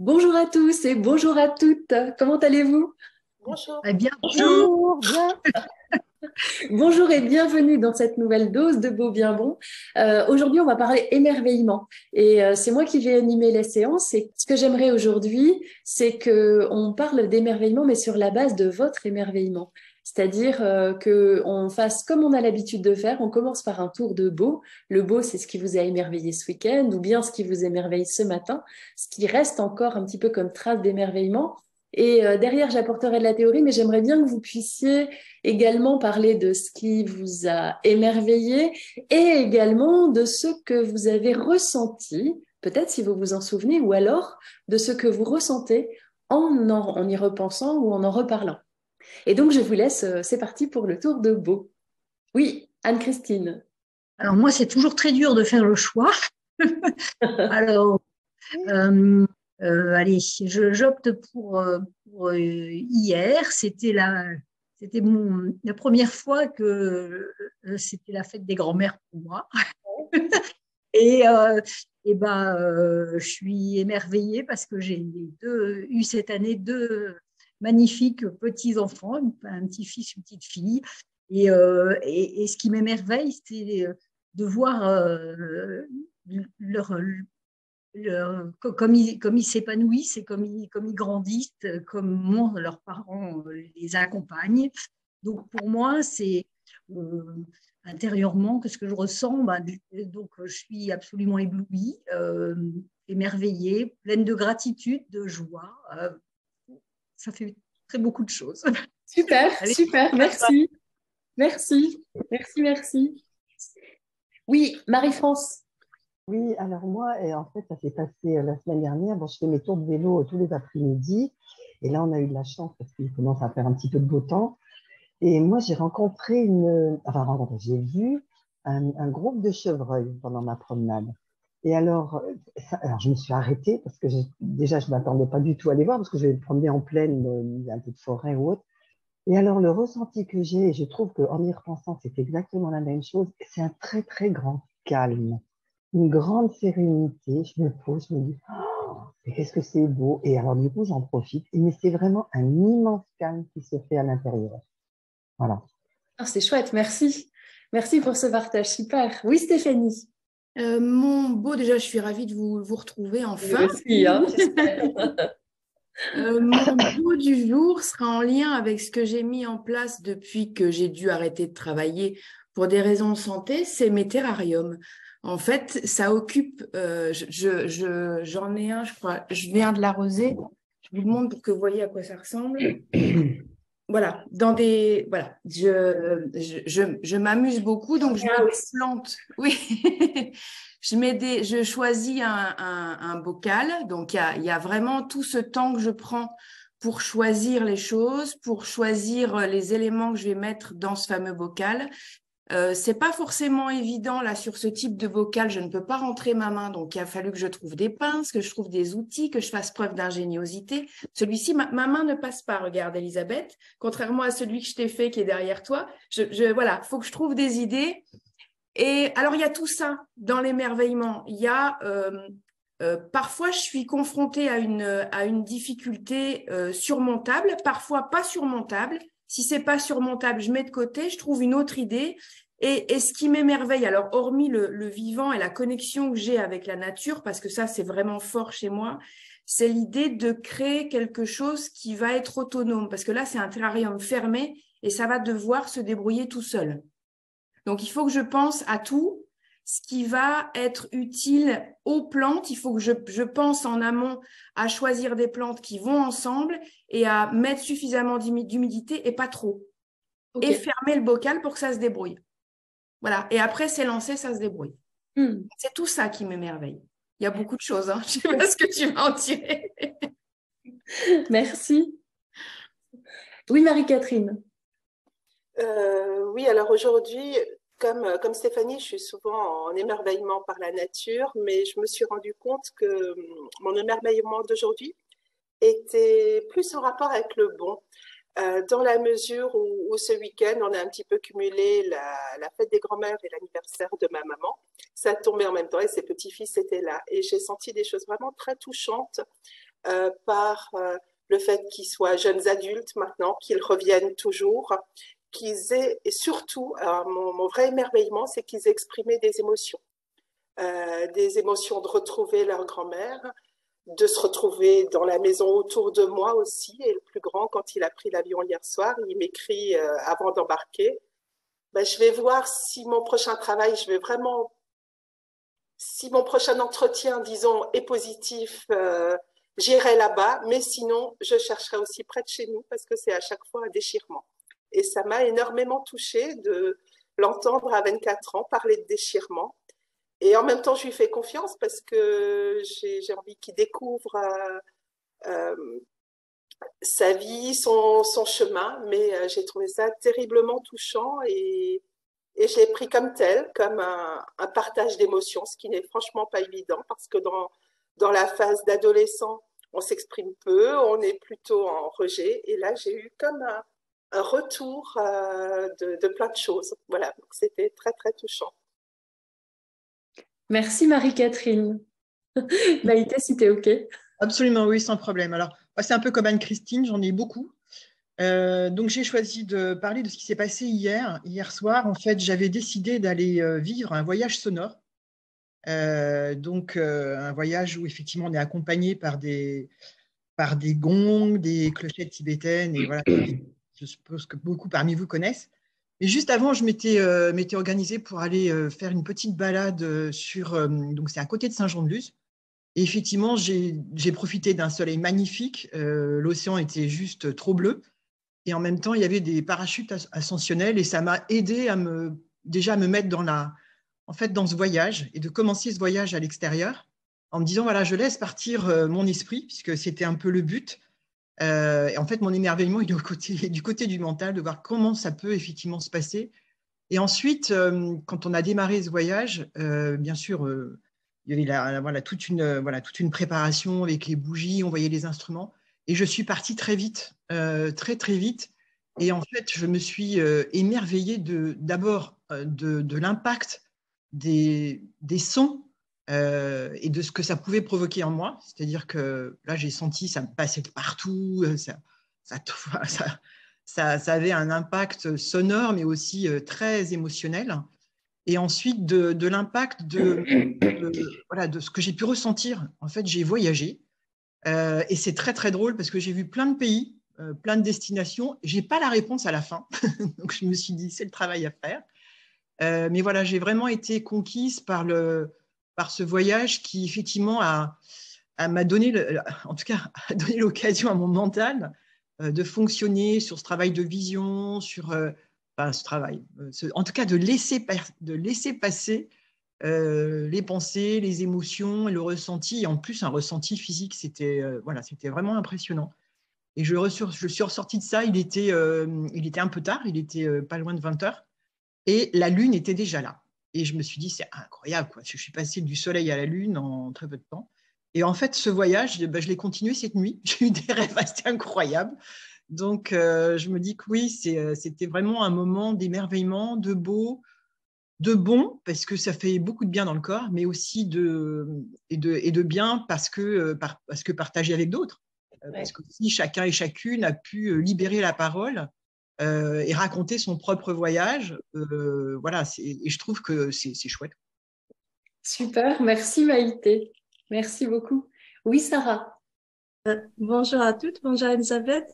Bonjour à tous et bonjour à toutes. Comment allez-vous? Bonjour. Eh bien, bonjour. Bonjour, bien. Bonjour et bienvenue dans cette nouvelle dose de Beau Bien Bon. Aujourd'hui, on va parler émerveillement et c'est moi qui vais animer les séances. Et ce que j'aimerais aujourd'hui, c'est que on parle d'émerveillement, mais sur la base de votre émerveillement. C'est-à-dire que on fasse comme on a l'habitude de faire. On commence par un tour de beau. Le beau, c'est ce qui vous a émerveillé ce week-end ou bien ce qui vous émerveille ce matin, ce qui reste encore un petit peu comme trace d'émerveillement. Et derrière, j'apporterai de la théorie, mais j'aimerais bien que vous puissiez également parler de ce qui vous a émerveillé et également de ce que vous avez ressenti, peut-être si vous vous en souvenez, ou alors de ce que vous ressentez en y repensant ou en reparlant. Et donc, je vous laisse, c'est parti pour le tour de Beau. Oui, Anne-Christine. Alors moi, c'est toujours très dur de faire le choix. Alors, euh, allez, j'opte pour hier. C'était la première fois que c'était la fête des grands-mères pour moi. Et, euh, je suis émerveillée parce que j'ai eu cette année deux magnifiques petits-enfants, un petit-fils, une petite fille. Et ce qui m'émerveille, c'est de voir leur, comme ils s'épanouissent et comme ils grandissent, comment leurs parents les accompagnent. Donc pour moi, c'est intérieurement que ce que je ressens, donc je suis absolument éblouie, émerveillée, pleine de gratitude, de joie. Ça fait très beaucoup de choses. Super, Allez, super, À toi. merci, merci, merci, merci. Oui, Marie-France. Oui, alors moi, en fait, ça s'est passé la semaine dernière. Bon, je fais mes tours de vélo tous les après-midi. Et là, on a eu de la chance parce qu'il commence à faire un petit peu de beau temps. Et moi, j'ai rencontré j'ai vu un groupe de chevreuils pendant ma promenade. Et alors je me suis arrêtée parce que déjà, je ne m'attendais pas du tout à les voir parce que je vais me promener en plaine, il y a un peu de forêt ou autre. Et alors, le ressenti que j'ai, et je trouve qu'en y repensant, c'est exactement la même chose, c'est un très, très grand calme, une grande sérénité. Je me pose, je me dis, oh, mais qu'est-ce que c'est beau. Et alors, du coup, j'en profite. Mais c'est vraiment un immense calme qui se fait à l'intérieur. Voilà. Ah, c'est chouette, merci. Merci pour ce partage, super. Oui, Stéphanie. Mon beau, déjà, je suis ravie de vous retrouver Nous enfin. aussi, hein, j'espère. Mon beau du jour sera en lien avec ce que j'ai mis en place depuis que j'ai dû arrêter de travailler pour des raisons de santé, c'est mes terrariums. En fait, ça occupe, j'en ai un, je crois, je viens de l'arroser. Je vous le montre pour que vous voyez à quoi ça ressemble. Voilà, voilà, je m'amuse beaucoup, donc je mets Ah oui. des plantes. Oui, je choisis un bocal, donc il y a vraiment tout ce temps que je prends pour choisir les choses, pour choisir les éléments que je vais mettre dans ce fameux bocal. C'est pas forcément évident là sur ce type de bocal, je ne peux pas rentrer ma main, donc il a fallu que je trouve des pinces, que je trouve des outils, que je fasse preuve d'ingéniosité. Celui-ci, ma main ne passe pas, regarde Elisabeth, contrairement à celui que je t'ai fait qui est derrière toi. Voilà, faut que je trouve des idées. Et alors il y a tout ça dans l'émerveillement. Il y a parfois je suis confrontée à une difficulté surmontable, parfois pas surmontable. Si c'est pas surmontable, je mets de côté, je trouve une autre idée. Et ce qui m'émerveille, alors hormis le vivant et la connexion que j'ai avec la nature, parce que ça c'est vraiment fort chez moi, c'est l'idée de créer quelque chose qui va être autonome, parce que là c'est un terrarium fermé et ça va devoir se débrouiller tout seul. Donc il faut que je pense à tout ce qui va être utile aux plantes. Il faut que je pense en amont à choisir des plantes qui vont ensemble et à mettre suffisamment d'humidité et pas trop. Ok. Et fermer le bocal pour que ça se débrouille. Voilà. Et après, c'est lancé, ça se débrouille. Hmm. C'est tout ça qui m'émerveille. Il y a beaucoup de choses. Hein. Je ne sais pas ce que tu vas en tirer. Merci. Oui, Marie-Catherine. Oui, alors aujourd'hui, comme Stéphanie, je suis souvent en émerveillement par la nature, mais je me suis rendu compte que mon émerveillement d'aujourd'hui était plus en rapport avec le bon, dans la mesure où ce week-end, on a un petit peu cumulé la fête des grands-mères et l'anniversaire de ma maman. Ça tombait en même temps et ses petits-fils étaient là. Et j'ai senti des choses vraiment très touchantes par le fait qu'ils soient jeunes adultes maintenant, qu'ils reviennent toujours, et surtout, mon vrai émerveillement, c'est qu'ils exprimaient des émotions de retrouver leur grand-mère, de se retrouver dans la maison autour de moi aussi. Et le plus grand, quand il a pris l'avion hier soir, il m'écrit avant d'embarquer, ben, je vais voir si mon prochain travail, si mon prochain entretien, disons, est positif, j'irai là-bas, mais sinon, je chercherai aussi près de chez nous parce que c'est à chaque fois un déchirement. Et ça m'a énormément touchée de l'entendre à 24 ans parler de déchirement. Et en même temps, je lui fais confiance parce que j'ai envie qu'il découvre sa vie, son chemin, mais j'ai trouvé ça terriblement touchant et je l'ai pris comme tel, comme un partage d'émotions, ce qui n'est franchement pas évident parce que dans la phase d'adolescent, on s'exprime peu, on est plutôt en rejet. Et là, j'ai eu comme un retour de plein de choses. Voilà, donc c'était très, très touchant. Merci Marie-Catherine. Maïté, si tu es OK. Absolument, oui, sans problème. Alors, c'est un peu comme Anne-Christine, j'en ai beaucoup. Donc, j'ai choisi de parler de ce qui s'est passé hier soir. En fait, j'avais décidé d'aller vivre un voyage sonore. Un voyage où, effectivement, on est accompagné par des gongs, des clochettes tibétaines. Et voilà, je suppose que beaucoup parmi vous connaissent. Et juste avant, je m'étais organisée pour aller faire une petite balade donc c'est à côté de Saint-Jean-de-Luz. Et effectivement, j'ai profité d'un soleil magnifique. L'océan était juste trop bleu. Et en même temps, il y avait des parachutes ascensionnels et ça m'a aidé déjà à me mettre dans ce voyage et de commencer ce voyage à l'extérieur en me disant, voilà, je laisse partir mon esprit puisque c'était un peu le but. Et en fait, mon émerveillement, il est du côté du mental, de voir comment ça peut effectivement se passer. Et ensuite, quand on a démarré ce voyage, bien sûr, il y avait toute une préparation avec les bougies, on voyait les instruments. Et je suis partie très vite, très, très vite. Et en fait, je me suis émerveillée d'abord de l'impact des sons et de ce que ça pouvait provoquer en moi. C'est-à-dire que là, j'ai senti, ça me passait de partout, ça avait un impact sonore, mais aussi très émotionnel. Et ensuite, de l'impact de ce que j'ai pu ressentir. En fait, j'ai voyagé. Et c'est très, très drôle parce que j'ai vu plein de pays, plein de destinations. Je n'ai pas la réponse à la fin. Donc, je me suis dit, c'est le travail à faire. Mais voilà, j'ai vraiment été conquise par ce voyage qui, effectivement, m'a donné, en tout cas, a donné l'occasion à mon mental de fonctionner sur ce travail de vision, en tout cas, de laisser passer les pensées, les émotions et le ressenti. Et en plus, un ressenti physique, c'était vraiment impressionnant. Et je suis ressortie de ça, il était un peu tard, il était pas loin de 20 heures. Et la lune était déjà là. Et je me suis dit, c'est incroyable, quoi. Je suis passée du soleil à la lune en très peu de temps. Et en fait, ce voyage, je l'ai continué cette nuit. J'ai eu des rêves assez incroyables. Donc, je me dis que oui, c'était vraiment un moment d'émerveillement, de beau, de bon, parce que ça fait beaucoup de bien dans le corps, mais aussi de bien parce que partagé avec d'autres. Parce que si chacun et chacune a pu libérer la parole et raconter son propre voyage, et je trouve que c'est chouette. Super, merci Maïté. Merci beaucoup. Oui, Sarah. Bonjour à toutes, bonjour Elisabeth.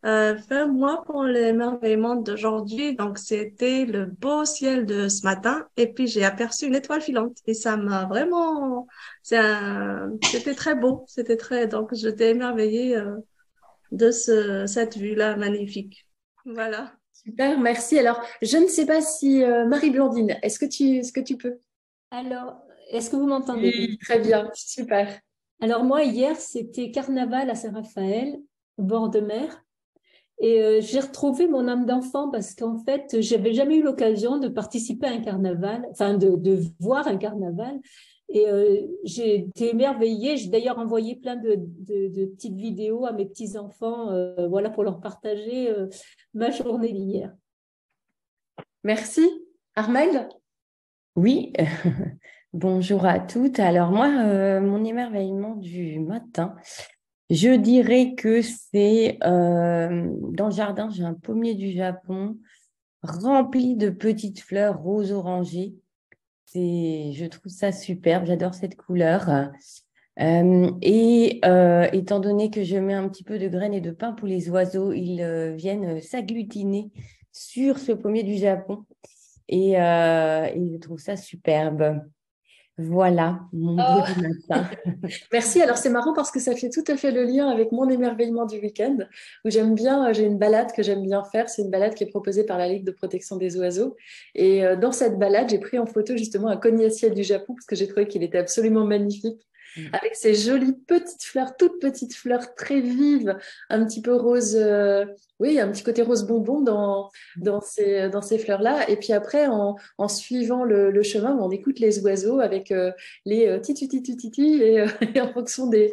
Moi, pour l'émerveillement d'aujourd'hui, donc c'était le beau ciel de ce matin et puis j'ai aperçu une étoile filante et ça m'a vraiment, c'était très beau, donc j'étais émerveillée de cette vue-là magnifique. Voilà. Super, merci. Alors, je ne sais pas si Marie-Blandine, est-ce que tu peux? Alors, est-ce que vous m'entendez? Oui, très bien, super. Alors moi, hier, c'était carnaval à Saint-Raphaël, au bord de mer. Et j'ai retrouvé mon âme d'enfant parce qu'en fait, j'avais jamais eu l'occasion de participer à un carnaval, enfin de voir un carnaval. Et j'ai été émerveillée. J'ai d'ailleurs envoyé plein de petites vidéos à mes petits-enfants, voilà, pour leur partager ma journée d'hier. Merci. Armelle? Oui, bonjour à toutes. Alors moi, mon émerveillement du matin, Je dirais que c'est dans le jardin, j'ai un pommier du Japon rempli de petites fleurs roses orangées. Je trouve ça superbe, j'adore cette couleur. Étant donné que je mets un petit peu de graines et de pain pour les oiseaux, ils viennent s'agglutiner sur ce pommier du Japon et je trouve ça superbe. Voilà mon beau du matin. Merci. Alors, c'est marrant parce que ça fait tout à fait le lien avec mon émerveillement du week-end, où j'aime bien, j'ai une balade que j'aime bien faire. C'est une balade qui est proposée par la Ligue de protection des oiseaux. Et dans cette balade, j'ai pris en photo justement un cognacier du Japon parce que j'ai trouvé qu'il était absolument magnifique, avec ces jolies petites fleurs, toutes petites fleurs très vives, un petit peu rose, oui, un petit côté rose bonbon dans ces fleurs-là. Et puis après, en suivant le chemin, on écoute les oiseaux avec les titi et en fonction des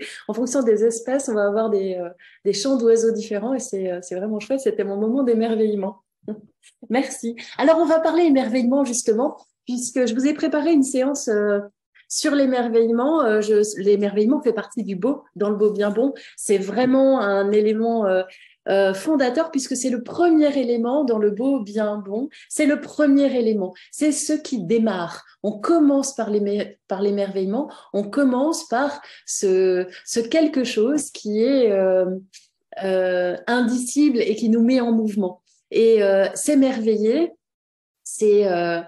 espèces, on va avoir des chants d'oiseaux différents et c'est vraiment chouette. C'était mon moment d'émerveillement. Merci. Alors, on va parler émerveillement justement, puisque je vous ai préparé une séance sur l'émerveillement. L'émerveillement fait partie du beau, dans le beau bien bon. C'est vraiment un élément fondateur puisque c'est le premier élément dans le beau bien bon. C'est le premier élément. C'est ce qui démarre. On commence par l'émerveillement. On commence par ce quelque chose qui est indicible et qui nous met en mouvement. Et s'émerveiller, c'est à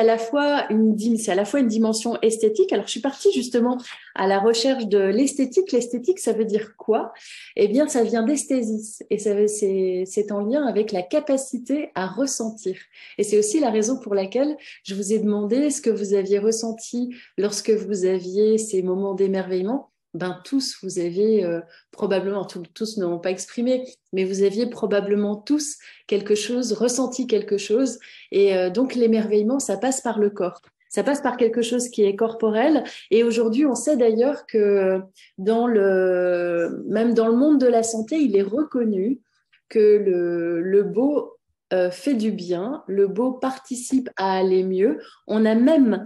la fois une dimension esthétique. Alors, je suis partie justement à la recherche de l'esthétique. L'esthétique, ça veut dire quoi? Eh bien, ça vient d'esthésis et c'est en lien avec la capacité à ressentir. Et c'est aussi la raison pour laquelle je vous ai demandé ce que vous aviez ressenti lorsque vous aviez ces moments d'émerveillement. Ben, tous, vous avez probablement, tous ne l'ont pas exprimé, mais vous aviez probablement tous quelque chose, ressenti quelque chose. Et donc, l'émerveillement, ça passe par le corps. Ça passe par quelque chose qui est corporel. Et aujourd'hui, on sait d'ailleurs que même dans le monde de la santé, il est reconnu que le beau fait du bien, le beau participe à aller mieux. On a même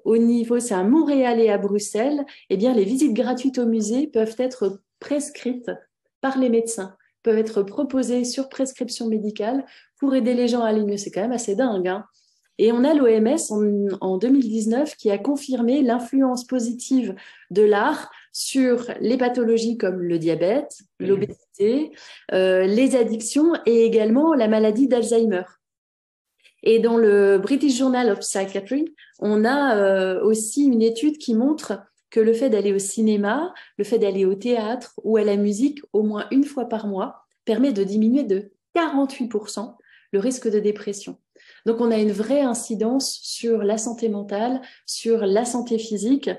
au niveau, c'est à Montréal et à Bruxelles, eh bien, les visites gratuites au musée peuvent être prescrites par les médecins, peuvent être proposées sur prescription médicale pour aider les gens à aller mieux. C'est quand même assez dingue, hein. Et on a l'OMS en 2019 qui a confirmé l'influence positive de l'art sur les pathologies comme le diabète, l'obésité, les addictions et également la maladie d'Alzheimer. Et dans le British Journal of Psychiatry, on a aussi une étude qui montre que le fait d'aller au cinéma, le fait d'aller au théâtre ou à la musique au moins une fois par mois permet de diminuer de 48% le risque de dépression. Donc, on a une vraie incidence sur la santé mentale, sur la santé physique.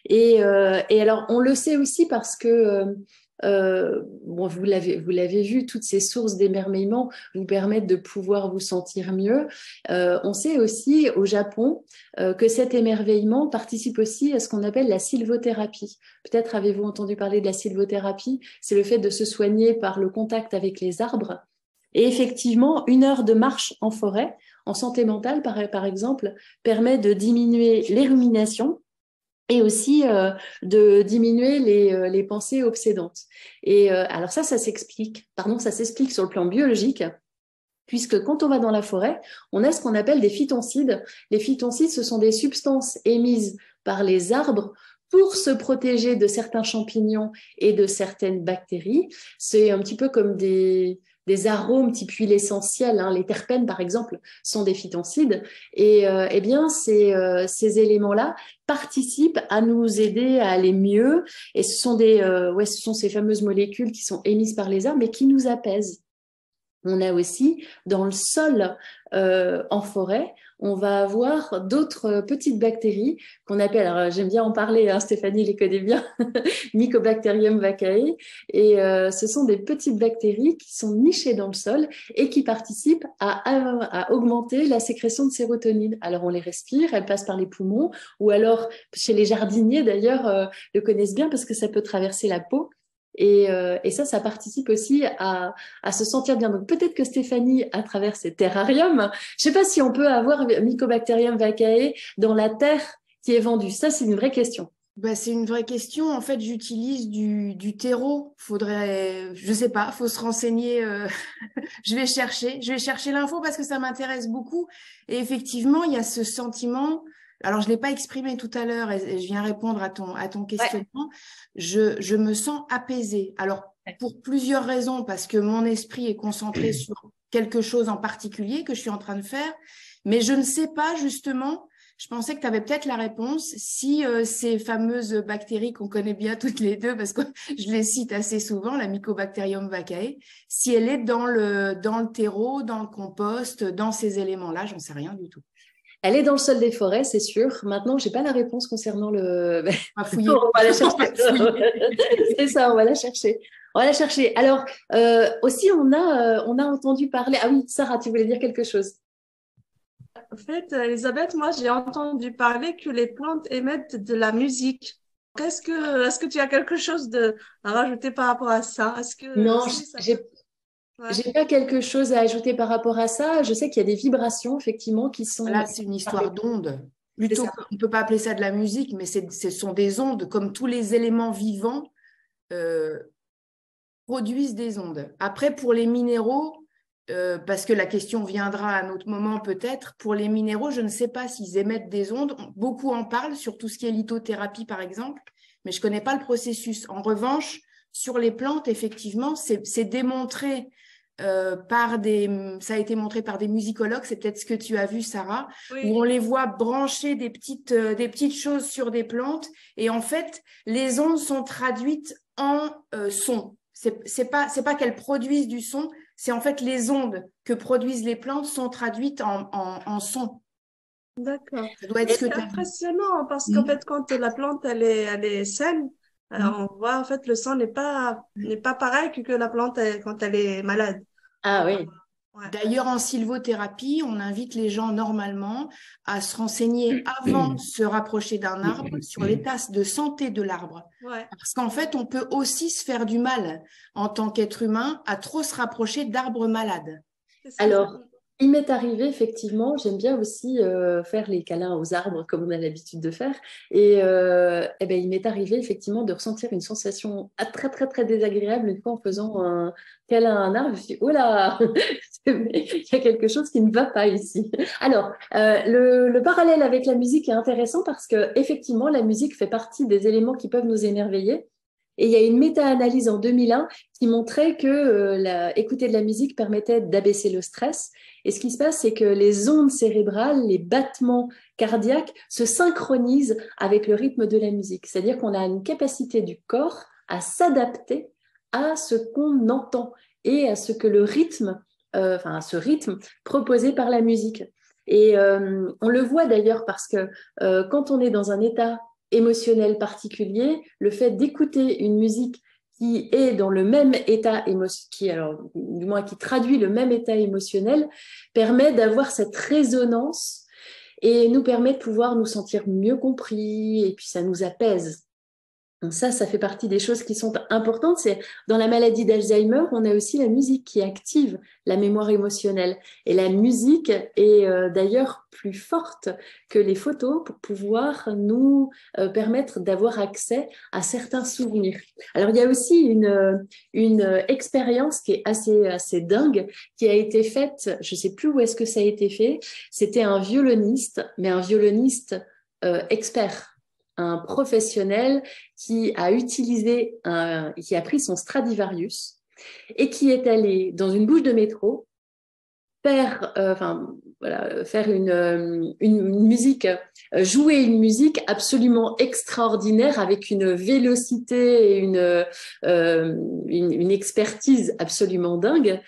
Et alors, on le sait aussi parce que, bon, vous l'avez vu, toutes ces sources d'émerveillement vous permettent de pouvoir vous sentir mieux. On sait aussi au Japon que cet émerveillement participe aussi à ce qu'on appelle la sylvothérapie. Peut-être avez-vous entendu parler de la sylvothérapie. C'est le fait de se soigner par le contact avec les arbres. Et effectivement, 1 heure de marche en forêt, en santé mentale, par exemple, permet de diminuer les ruminations et aussi de diminuer les pensées obsédantes. Et alors ça s'explique sur le plan biologique, puisque quand on va dans la forêt, on a ce qu'on appelle des phytoncides. Les phytoncides, ce sont des substances émises par les arbres pour se protéger de certains champignons et de certaines bactéries. C'est un petit peu comme des arômes type huile essentielle, hein. Les terpènes, par exemple, sont des phytoncides. Et eh bien, ces éléments-là participent à nous aider à aller mieux. Et ce sont ces fameuses molécules qui sont émises par les arbres, mais qui nous apaisent. On a aussi, dans le sol en forêt, on va avoir d'autres petites bactéries qu'on appelle, alors j'aime bien en parler, hein, Stéphanie les connaît bien, Mycobacterium vaccae, et ce sont des petites bactéries qui sont nichées dans le sol et qui participent à augmenter la sécrétion de sérotonine. Alors on les respire, elles passent par les poumons, ou alors chez les jardiniers d'ailleurs le connaissent bien parce que ça peut traverser la peau. Et ça participe aussi à se sentir bien. Donc peut-être que Stéphanie, à travers ces terrariums, je ne sais pas si on peut avoir Mycobacterium vaccae dans la terre qui est vendue. Ça, c'est une vraie question. Bah, c'est une vraie question. En fait, j'utilise du terreau. Faudrait, je sais pas, faut se renseigner. Je vais chercher l'info parce que ça m'intéresse beaucoup. Et effectivement, il y a ce sentiment. Alors, je l'ai pas exprimé tout à l'heure et je viens répondre à ton questionnement. Je me sens apaisée. Alors, pour plusieurs raisons, parce que mon esprit est concentré sur quelque chose en particulier que je suis en train de faire, mais je ne sais pas justement. Je pensais que tu avais peut-être la réponse si ces fameuses bactéries qu'on connaît bien toutes les deux, parce que je les cite assez souvent, la Mycobacterium vaccae, si elle est dans le terreau, dans le compost, dans ces éléments-là, j'en sais rien du tout. Elle est dans le sol des forêts, c'est sûr. Maintenant, j'ai pas la réponse concernant le. On va fouiller. On va la chercher. C'est ça, on va la chercher. On va la chercher. Alors, aussi, on a entendu parler. Ah oui, Sarah, tu voulais dire quelque chose? En fait, Elisabeth, moi, j'ai entendu parler que les plantes émettent de la musique. Est-ce que tu as quelque chose à rajouter par rapport à ça? Non, j'ai j'ai pas quelque chose à ajouter par rapport à ça. Je sais qu'il y a des vibrations, effectivement, qui sont. Là, c'est une histoire d'ondes. Plutôt, on ne peut pas appeler ça de la musique, mais ce sont des ondes, comme tous les éléments vivants produisent des ondes. Après, pour les minéraux, parce que la question viendra à un autre moment peut-être, pour les minéraux, je ne sais pas s'ils émettent des ondes. Beaucoup en parlent, sur tout ce qui est lithothérapie, par exemple, mais je ne connais pas le processus. En revanche, sur les plantes, effectivement, c'est démontré ça a été montré par des musicologues, c'est peut-être ce que tu as vu, Sarah, où on les voit brancher des petites choses sur des plantes, et en fait, les ondes sont traduites en son. C'est pas qu'elles produisent du son, c'est en fait les ondes que produisent les plantes sont traduites en son. D'accord. Ça doit être c'est impressionnant parce qu'en fait, quand la plante elle est saine, on voit en fait le sang n'est pas pareil que la plante quand elle est malade. Ah oui. Ouais. D'ailleurs, en sylvothérapie, on invite les gens normalement à se renseigner avant de se rapprocher d'un arbre sur l'état de santé de l'arbre. Ouais. Parce qu'en fait, on peut aussi se faire du mal en tant qu'être humain à trop se rapprocher d'arbres malades. Alors, il m'est arrivé, effectivement, j'aime bien aussi faire les câlins aux arbres comme on a l'habitude de faire. Et ben, il m'est arrivé, effectivement, de ressentir une sensation très, très, très désagréable une fois en faisant un câlin à un arbre. Je me suis dit, oh là, il y a quelque chose qui ne va pas ici. Alors, le parallèle avec la musique est intéressant parce que, effectivement, la musique fait partie des éléments qui peuvent nous émerveiller. Et il y a une méta-analyse en 2001 qui montrait que écouter de la musique permettait d'abaisser le stress. Et ce qui se passe, c'est que les ondes cérébrales, les battements cardiaques se synchronisent avec le rythme de la musique. C'est-à-dire qu'on a une capacité du corps à s'adapter à ce qu'on entend et à ce que le rythme, à ce rythme proposé par la musique. Et on le voit d'ailleurs parce que quand on est dans un état émotionnel particulier, le fait d'écouter une musique qui est dans le même état qui traduit le même état émotionnel, permet d'avoir cette résonance et nous permet de pouvoir nous sentir mieux compris et puis ça nous apaise. Donc ça fait partie des choses qui sont importantes. C'est dans la maladie d'Alzheimer, on a aussi la musique qui active la mémoire émotionnelle. Et la musique est d'ailleurs plus forte que les photos pour pouvoir nous permettre d'avoir accès à certains souvenirs. Alors il y a aussi une expérience qui est assez dingue, qui a été faite, je ne sais plus où est-ce que ça a été fait, c'était un violoniste, mais un violoniste expert, un professionnel qui a pris son Stradivarius et qui est allé dans une bouche de métro faire une musique, jouer une musique absolument extraordinaire avec une vélocité et une expertise absolument dingue.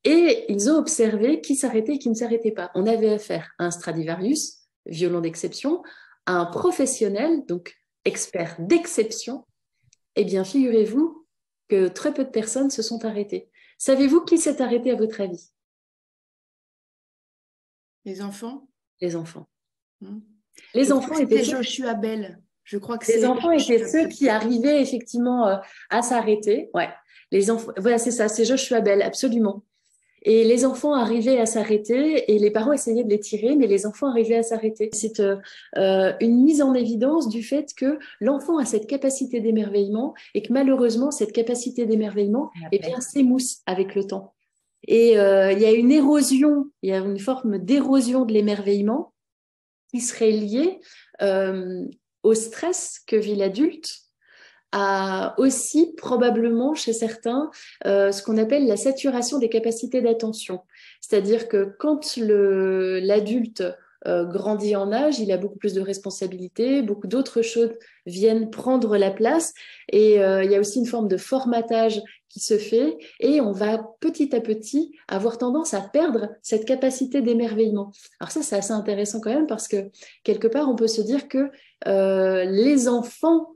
Et ils ont observé qui s'arrêtait et qui ne s'arrêtait pas. On avait affaire à un Stradivarius, violon d'exception, à un professionnel, donc expert d'exception. Eh bien, figurez-vous que très peu de personnes se sont arrêtées. Savez-vous qui s'est arrêté à votre avis? Les enfants. Les enfants. Les enfants étaient Joshua Bell. Je crois que les enfants étaient ceux qui arrivaient effectivement à s'arrêter. Ouais. Les enfants. Voilà, c'est ça. C'est Joshua Bell, absolument. Et les enfants arrivaient à s'arrêter et les parents essayaient de les tirer, mais les enfants arrivaient à s'arrêter. C'est une mise en évidence du fait que l'enfant a cette capacité d'émerveillement et que malheureusement, cette capacité d'émerveillement, eh bien, s'émousse avec le temps. Et il y a une érosion, il y a une forme d'érosion de l'émerveillement qui serait liée au stress que vit l'adulte, a aussi probablement chez certains ce qu'on appelle la saturation des capacités d'attention. C'est-à-dire que quand l'adulte grandit en âge, il a beaucoup plus de responsabilités, beaucoup d'autres choses viennent prendre la place et il y a aussi une forme de formatage qui se fait et on va petit à petit avoir tendance à perdre cette capacité d'émerveillement. Alors ça, c'est assez intéressant quand même parce que quelque part, on peut se dire que les enfants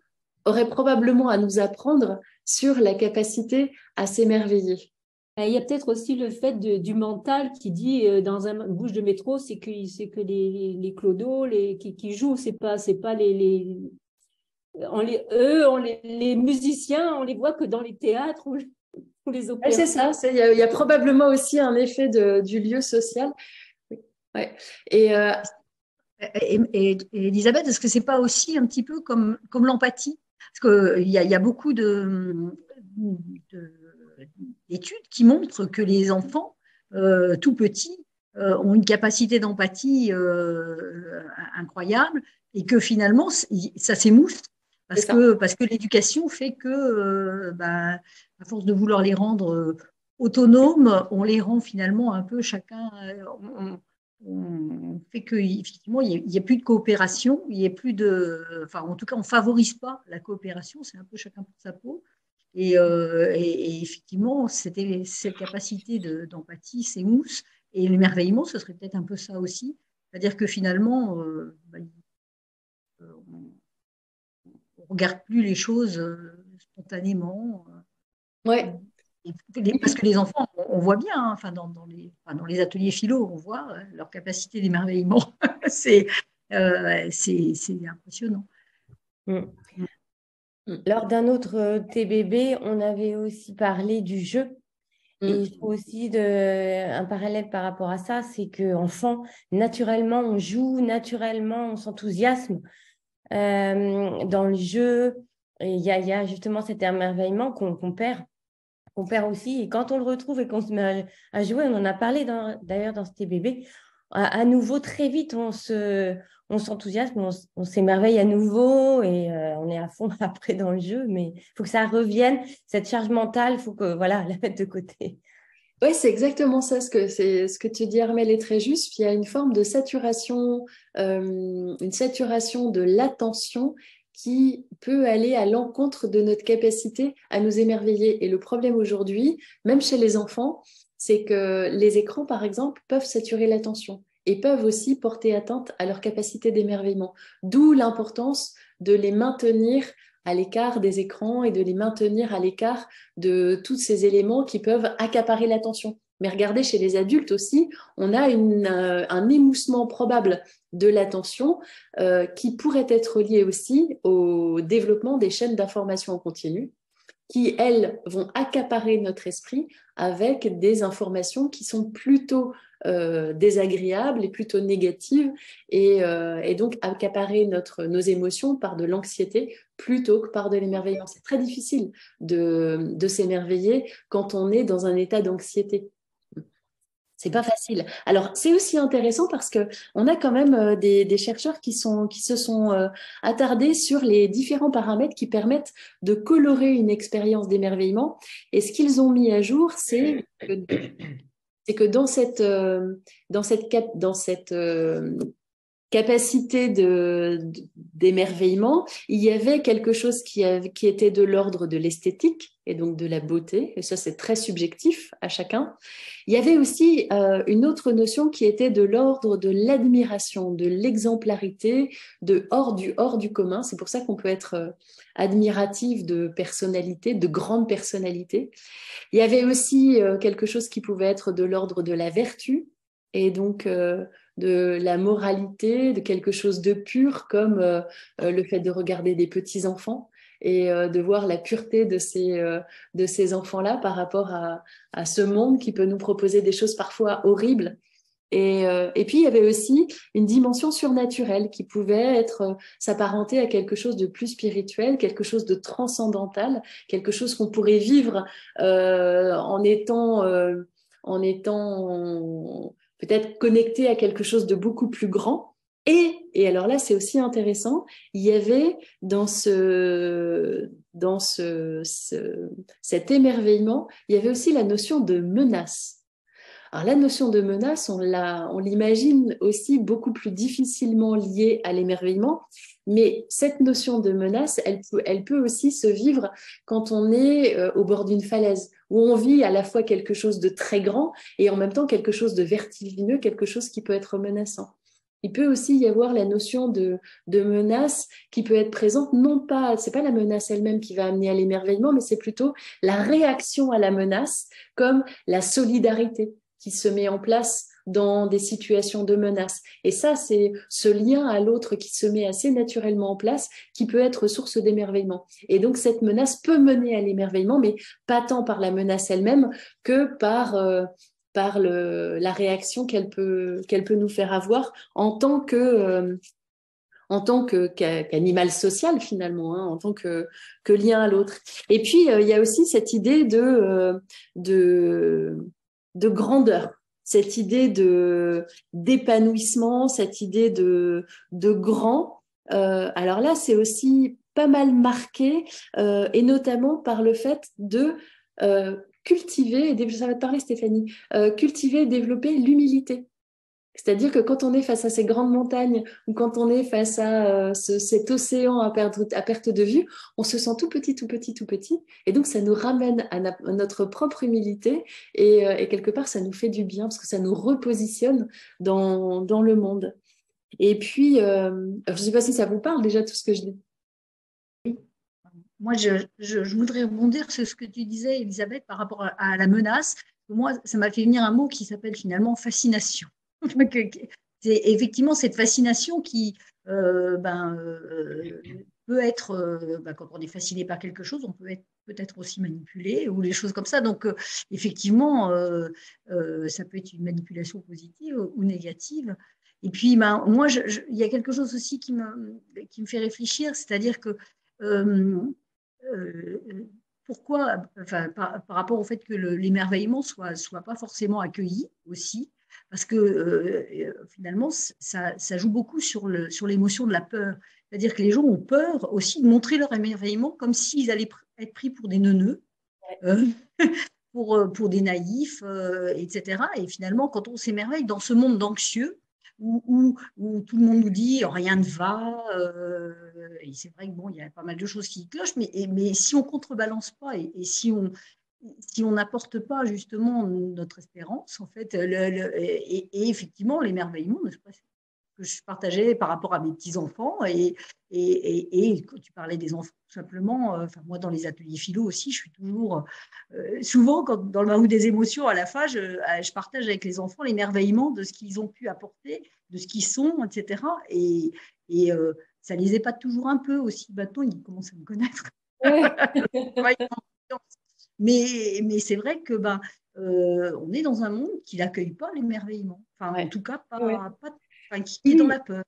aurait probablement à nous apprendre sur la capacité à s'émerveiller. Il y a peut-être aussi le fait du mental qui dit dans une bouche de métro, c'est que les clodos qui jouent, c'est pas les musiciens, on les voit que dans les théâtres ou les opéras. C'est ça, il y a probablement aussi un effet du lieu social. Ouais. Et Elisabeth, est-ce que c'est pas aussi un petit peu comme l'empathie? Parce qu'il y a beaucoup d'études qui montrent que les enfants tout petits ont une capacité d'empathie incroyable et que finalement ça s'émousse parce que l'éducation fait que à force de vouloir les rendre autonomes, on les rend finalement un peu chacun. On fait qu'effectivement, il n'y a plus de coopération, il n'y a plus enfin, en tout cas, on ne favorise pas la coopération, c'est un peu chacun pour sa peau. Et effectivement, cette capacité d'empathie s'émousse. Et l'émerveillement, ce serait peut-être un peu ça aussi. C'est-à-dire que finalement, on ne regarde plus les choses spontanément. Ouais. Parce que les enfants, on voit bien, hein, enfin, dans les ateliers philo, on voit leur capacité d'émerveillement. c'est impressionnant. Lors d'un autre TBB, on avait aussi parlé du jeu. Et je trouve aussi un parallèle par rapport à ça, c'est qu'enfant, naturellement, on joue, naturellement, on s'enthousiasme dans le jeu. Et il y a justement cet émerveillement qu'on perd. On perd aussi, et quand on le retrouve et qu'on se met à jouer, on en a parlé d'ailleurs dans ce TBB, à nouveau, très vite, on s'enthousiasme, on s'émerveille à nouveau et on est à fond après dans le jeu, mais il faut que ça revienne, cette charge mentale, il faut que la mettre de côté. Oui, c'est exactement ça, ce que tu dis, Armelle, est très juste. Il y a une forme de saturation, une saturation de l'attention qui peut aller à l'encontre de notre capacité à nous émerveiller. Et le problème aujourd'hui, même chez les enfants, c'est que les écrans, par exemple, peuvent saturer l'attention et peuvent aussi porter atteinte à leur capacité d'émerveillement. D'où l'importance de les maintenir à l'écart des écrans et de les maintenir à l'écart de tous ces éléments qui peuvent accaparer l'attention. Mais regardez, chez les adultes aussi, on a un émoussement probable de l'attention qui pourrait être lié aussi au développement des chaînes d'information en continu qui, elles, vont accaparer notre esprit avec des informations qui sont plutôt désagréables et plutôt négatives et donc accaparer nos émotions par de l'anxiété plutôt que par de l'émerveillement. C'est très difficile de s'émerveiller quand on est dans un état d'anxiété. C'est pas facile. Alors, c'est aussi intéressant parce que on a quand même des chercheurs qui se sont attardés sur les différents paramètres qui permettent de colorer une expérience d'émerveillement. Et ce qu'ils ont mis à jour, c'est que dans cette capacité d'émerveillement, il y avait quelque chose qui était de l'ordre de l'esthétique et donc de la beauté, et ça c'est très subjectif à chacun. Il y avait aussi une autre notion qui était de l'ordre de l'admiration, de l'exemplarité, hors du commun. C'est pour ça qu'on peut être admiratif de personnalités, de grandes personnalités. Il y avait aussi quelque chose qui pouvait être de l'ordre de la vertu, et donc de la moralité, de quelque chose de pur comme le fait de regarder des petits-enfants. et de voir la pureté de ces enfants-là par rapport à ce monde qui peut nous proposer des choses parfois horribles. Et puis, il y avait aussi une dimension surnaturelle qui pouvait s'apparenter à quelque chose de plus spirituel, quelque chose de transcendantal, quelque chose qu'on pourrait vivre en étant peut-être connecté à quelque chose de beaucoup plus grand. Et alors là, c'est aussi intéressant, il y avait cet émerveillement, il y avait aussi la notion de menace. Alors la notion de menace, on l'imagine aussi beaucoup plus difficilement liée à l'émerveillement, mais cette notion de menace, elle peut aussi se vivre quand on est au bord d'une falaise, où on vit à la fois quelque chose de très grand et en même temps quelque chose de vertigineux, quelque chose qui peut être menaçant. Il peut aussi y avoir la notion de menace qui peut être présente, non pas, c'est pas la menace elle-même qui va amener à l'émerveillement, mais c'est plutôt la réaction à la menace, comme la solidarité qui se met en place dans des situations de menace. Et ça, c'est ce lien à l'autre qui se met assez naturellement en place, qui peut être source d'émerveillement. Et donc, cette menace peut mener à l'émerveillement, mais pas tant par la menace elle-même que par la réaction qu'elle peut nous faire avoir en tant qu'animal social finalement, hein, en tant que lien à l'autre. Et puis, il y a aussi cette idée de grandeur, cette idée d'épanouissement, cette idée de grand. Alors là, c'est aussi pas mal marqué, et notamment par le fait de cultiver, et ça va te parler Stéphanie, cultiver et développer l'humilité. C'est-à-dire que quand on est face à ces grandes montagnes ou quand on est face à cet océan à perte de vue, on se sent tout petit, tout petit, tout petit. Et donc, ça nous ramène à notre propre humilité et quelque part, ça nous fait du bien parce que ça nous repositionne dans le monde. Et puis, je ne sais pas si ça vous parle déjà tout ce que je dis. Moi, je voudrais rebondir sur ce que tu disais, Elisabeth, par rapport à la menace. Moi, ça m'a fait venir un mot qui s'appelle finalement fascination. C'est effectivement cette fascination qui peut être, quand on est fasciné par quelque chose, on peut être peut-être aussi manipulé ou des choses comme ça. Donc, effectivement, ça peut être une manipulation positive ou négative. Et puis, moi, il y a quelque chose aussi qui me fait réfléchir, c'est-à-dire que pourquoi, par rapport au fait que l'émerveillement soit pas forcément accueilli aussi, parce que finalement, ça joue beaucoup sur l'émotion de la peur. C'est-à-dire que les gens ont peur aussi de montrer leur émerveillement comme s'ils allaient être pris pour des neuneux, pour des naïfs, etc. Et finalement, quand on s'émerveille dans ce monde d'anxieux, où tout le monde nous dit rien ne va, et c'est vrai que bon, il y a pas mal de choses qui clochent, mais si on contrebalance pas et si on n'apporte pas justement notre espérance, en fait, et effectivement l'émerveillement, que je partageais par rapport à mes petits-enfants, et quand tu parlais des enfants, tout simplement, moi dans les ateliers philo aussi, je suis toujours, souvent dans le baroud des émotions, à la fin, je partage avec les enfants l'émerveillement de ce qu'ils ont pu apporter, de ce qu'ils sont, etc. Et ça les épate toujours un peu aussi. Maintenant, ils commencent à me connaître. Ouais. Mais c'est vrai que on est dans un monde qui n'accueille pas l'émerveillement. Enfin, en tout cas, qui est dans la peur.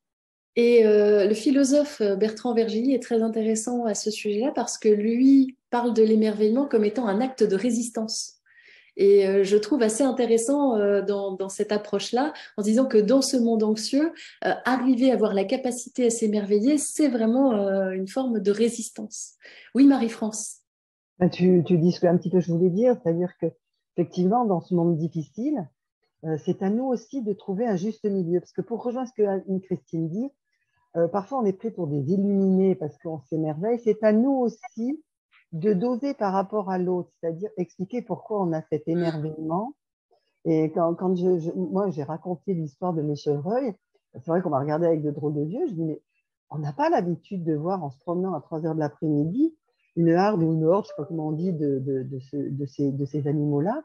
Et le philosophe Bertrand Vergily est très intéressant à ce sujet-là parce que lui parle de l'émerveillement comme étant un acte de résistance. Et je trouve assez intéressant dans cette approche-là, en disant que dans ce monde anxieux, arriver à avoir la capacité à s'émerveiller, c'est vraiment une forme de résistance. Oui, Marie-France. Tu dis ce que un petit peu je voulais dire, c'est-à-dire que effectivement, dans ce monde difficile, c'est à nous aussi de trouver un juste milieu. Parce que pour rejoindre ce que Anne-Christine dit, parfois on est pris pour des illuminés parce qu'on s'émerveille. C'est à nous aussi de doser par rapport à l'autre, c'est-à-dire expliquer pourquoi on a cet émerveillement. Et quand moi j'ai raconté l'histoire de mes chevreuils, c'est vrai qu'on m'a regardé avec de drôles de yeux, je dis mais on n'a pas l'habitude de voir en se promenant à 3 heures de l'après-midi une harde ou une horde, je ne sais pas comment on dit, de ces animaux-là.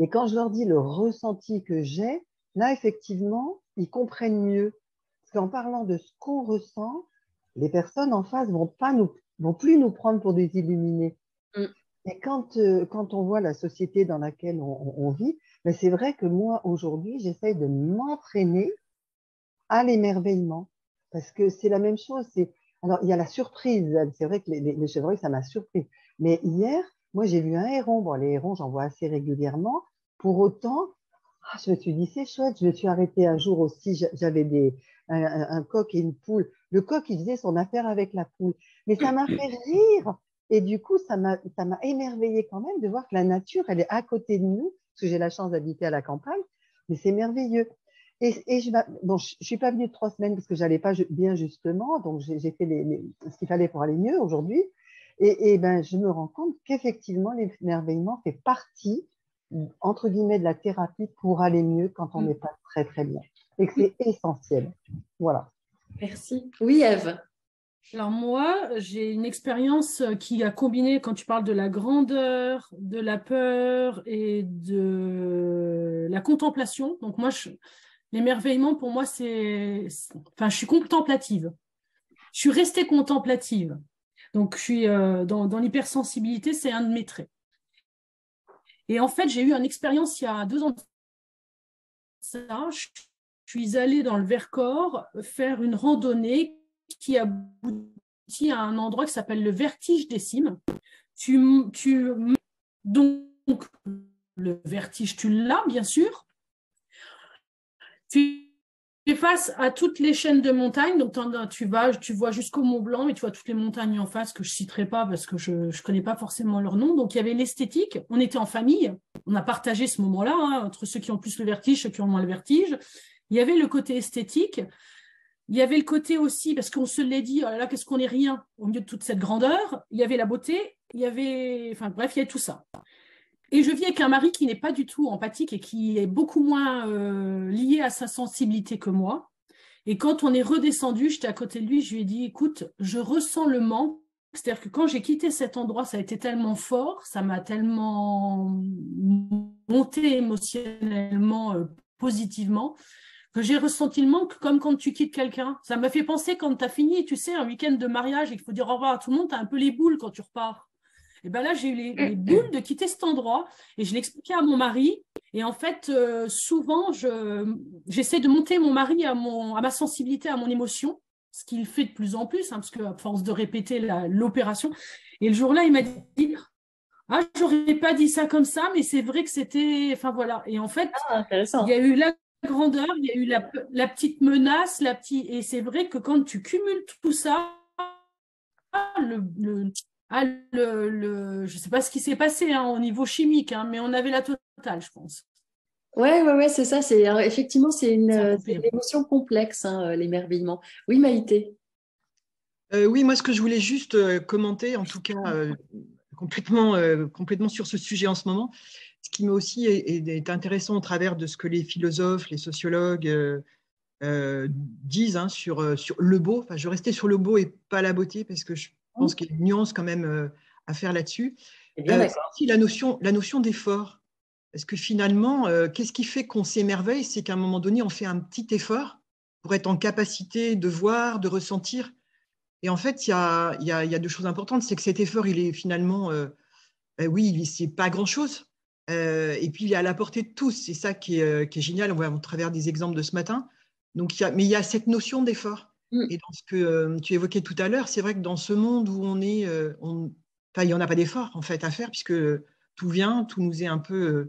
Et quand je leur dis le ressenti que j'ai, là effectivement, ils comprennent mieux. Parce qu'en parlant de ce qu'on ressent, les personnes en face ne vont pas vont plus nous prendre pour des illuminés. Mm. Et quand on voit la société dans laquelle on vit, mais c'est vrai que moi, aujourd'hui, j'essaye de m'entraîner à l'émerveillement. Parce que c'est la même chose. Alors, il y a la surprise. C'est vrai que les chevreuils, ça m'a surpris. Mais hier, moi, j'ai vu un héron. Bon, les hérons, j'en vois assez régulièrement. Pour autant, je me suis dit, c'est chouette. Je me suis arrêtée un jour aussi. J'avais un coq et une poule. Le coq, il faisait son affaire avec la poule. Mais ça m'a fait rire. Et du coup, ça m'a émerveillée quand même de voir que la nature, elle est à côté de nous. Parce que j'ai la chance d'habiter à la campagne. Mais c'est merveilleux. Et je suis pas venue 3 semaines parce que j'allais pas bien justement, donc j'ai fait ce qu'il fallait pour aller mieux aujourd'hui. Et ben, je me rends compte qu'effectivement, l'émerveillement fait partie, entre guillemets, de la thérapie pour aller mieux quand on n'est pas très, très bien. Et que c'est essentiel. Voilà. Merci. Oui, Ève. Alors moi, j'ai une expérience qui a combiné, quand tu parles de la grandeur, de la peur et de la contemplation. Donc moi, l'émerveillement, pour moi, enfin, je suis contemplative. Je suis restée contemplative. Donc, je suis dans l'hypersensibilité, c'est un de mes traits. Et en fait, j'ai eu une expérience il y a 2 ans de ça. Je suis allée dans le Vercors faire une randonnée qui aboutit à un endroit qui s'appelle le Vertige des Cimes. Donc, le vertige, tu l'as, bien sûr. Tu es face à toutes les chaînes de montagnes, donc tu vois jusqu'au Mont Blanc, et tu vois toutes les montagnes en face que je ne citerai pas parce que je ne connais pas forcément leur nom. Donc, il y avait l'esthétique. On était en famille. On a partagé ce moment-là, entre ceux qui ont plus le vertige, ceux qui ont moins le vertige. Il y avait le côté esthétique. Il y avait le côté aussi, parce qu'on se l'est dit, oh là là, qu'est-ce qu'on est rien au milieu de toute cette grandeur. Il y avait la beauté, enfin bref, il y avait tout ça. Et je vis avec un mari qui n'est pas du tout empathique et qui est beaucoup moins lié à sa sensibilité que moi. Et quand on est redescendu, j'étais à côté de lui, je lui ai dit, écoute, je ressens le manque. C'est-à-dire que quand j'ai quitté cet endroit, ça a été tellement fort, ça m'a tellement monté émotionnellement, positivement, que j'ai ressenti le manque comme quand tu quittes quelqu'un. Ça m'a fait penser quand tu as fini, tu sais, un week-end de mariage et qu'il faut dire au revoir à tout le monde, tu as un peu les boules quand tu repars. Et bien là, j'ai eu les boules de quitter cet endroit et je l'expliquais à mon mari. Et en fait, souvent, j'essaie de monter mon mari à ma sensibilité, à mon émotion, ce qu'il fait de plus en plus, parce qu'à force de répéter l'opération. Et le jour-là, il m'a dit, ah, j'aurais pas dit ça comme ça, mais c'est vrai que c'était... Enfin, voilà. Et en fait, il y a eu la grandeur, il y a eu la petite menace, et c'est vrai que quand tu cumules tout ça, je ne sais pas ce qui s'est passé au niveau chimique, mais on avait la totale, je pense. Ouais, c'est ça. Effectivement, c'est une émotion complexe, l'émerveillement. Oui, Maïté. Oui, moi, ce que je voulais juste commenter, en tout cas, complètement sur ce sujet en ce moment, ce qui m'a aussi est intéressant au travers de ce que les philosophes, les sociologues disent sur le beau. Enfin, je restais sur le beau et pas la beauté parce que je pense qu'il y a une nuance quand même à faire là-dessus. C'est aussi la notion d'effort. Parce que finalement, qu'est-ce qui fait qu'on s'émerveille? C'est qu'à un moment donné, on fait un petit effort pour être en capacité de voir, de ressentir. Et en fait, il y a 2 choses importantes. C'est que cet effort, il est finalement, oui, c'est pas grand-chose. Et puis, il est à la portée de tous. C'est ça qui est génial. On voit au travers des exemples de ce matin. Donc, il y a cette notion d'effort. Et dans ce que tu évoquais tout à l'heure, c'est vrai que dans ce monde où on est, il n'y en a pas d'effort en fait à faire puisque tout vient, tout nous est un peu,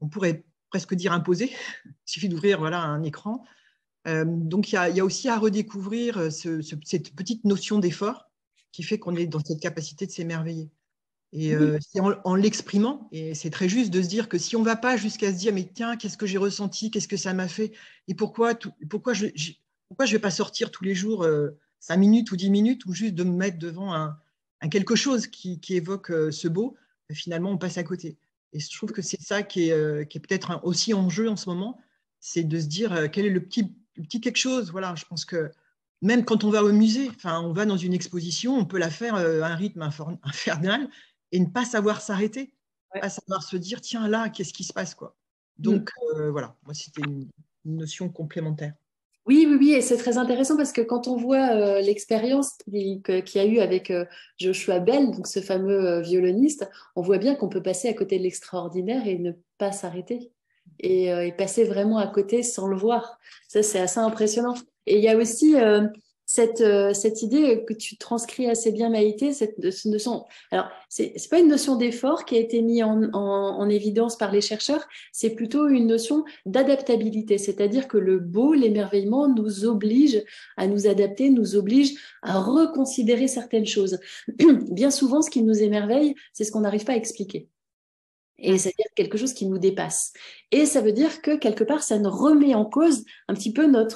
on pourrait presque dire imposé. Il suffit d'ouvrir un écran. Donc, il y a aussi à redécouvrir cette petite notion d'effort qui fait qu'on est dans cette capacité de s'émerveiller. Et c'est en l'exprimant, et c'est très juste de se dire que si on ne va pas jusqu'à se dire mais tiens, qu'est-ce que j'ai ressenti, qu'est-ce que ça m'a fait, et pourquoi je ne vais pas sortir tous les jours 5 minutes ou 10 minutes, ou juste de me mettre devant un quelque chose qui évoque ce beau, finalement on passe à côté. Et je trouve que c'est ça qui est peut-être aussi en jeu en ce moment, c'est de se dire quel est le petit quelque chose. Voilà, je pense que même quand on va au musée, on va dans une exposition, on peut la faire à un rythme infernal et ne pas savoir s'arrêter, pas savoir se dire tiens là, qu'est-ce qui se passe quoi. Donc voilà, moi c'était une notion complémentaire. Oui, oui, oui, et c'est très intéressant parce que quand on voit l'expérience qu'il y a eu avec Joshua Bell, donc ce fameux violoniste, on voit bien qu'on peut passer à côté de l'extraordinaire et ne pas s'arrêter et passer vraiment à côté sans le voir. Ça, c'est assez impressionnant. Et il y a aussi cette idée que tu transcris assez bien, Maïté, cette notion. Alors, c'est pas une notion d'effort qui a été mise en évidence par les chercheurs, c'est plutôt une notion d'adaptabilité, c'est-à-dire que le beau, l'émerveillement nous oblige à nous adapter, nous oblige à reconsidérer certaines choses. Bien souvent, ce qui nous émerveille, c'est ce qu'on n'arrive pas à expliquer. Et c'est-à-dire quelque chose qui nous dépasse. Et ça veut dire que quelque part, ça nous remet en cause un petit peu nos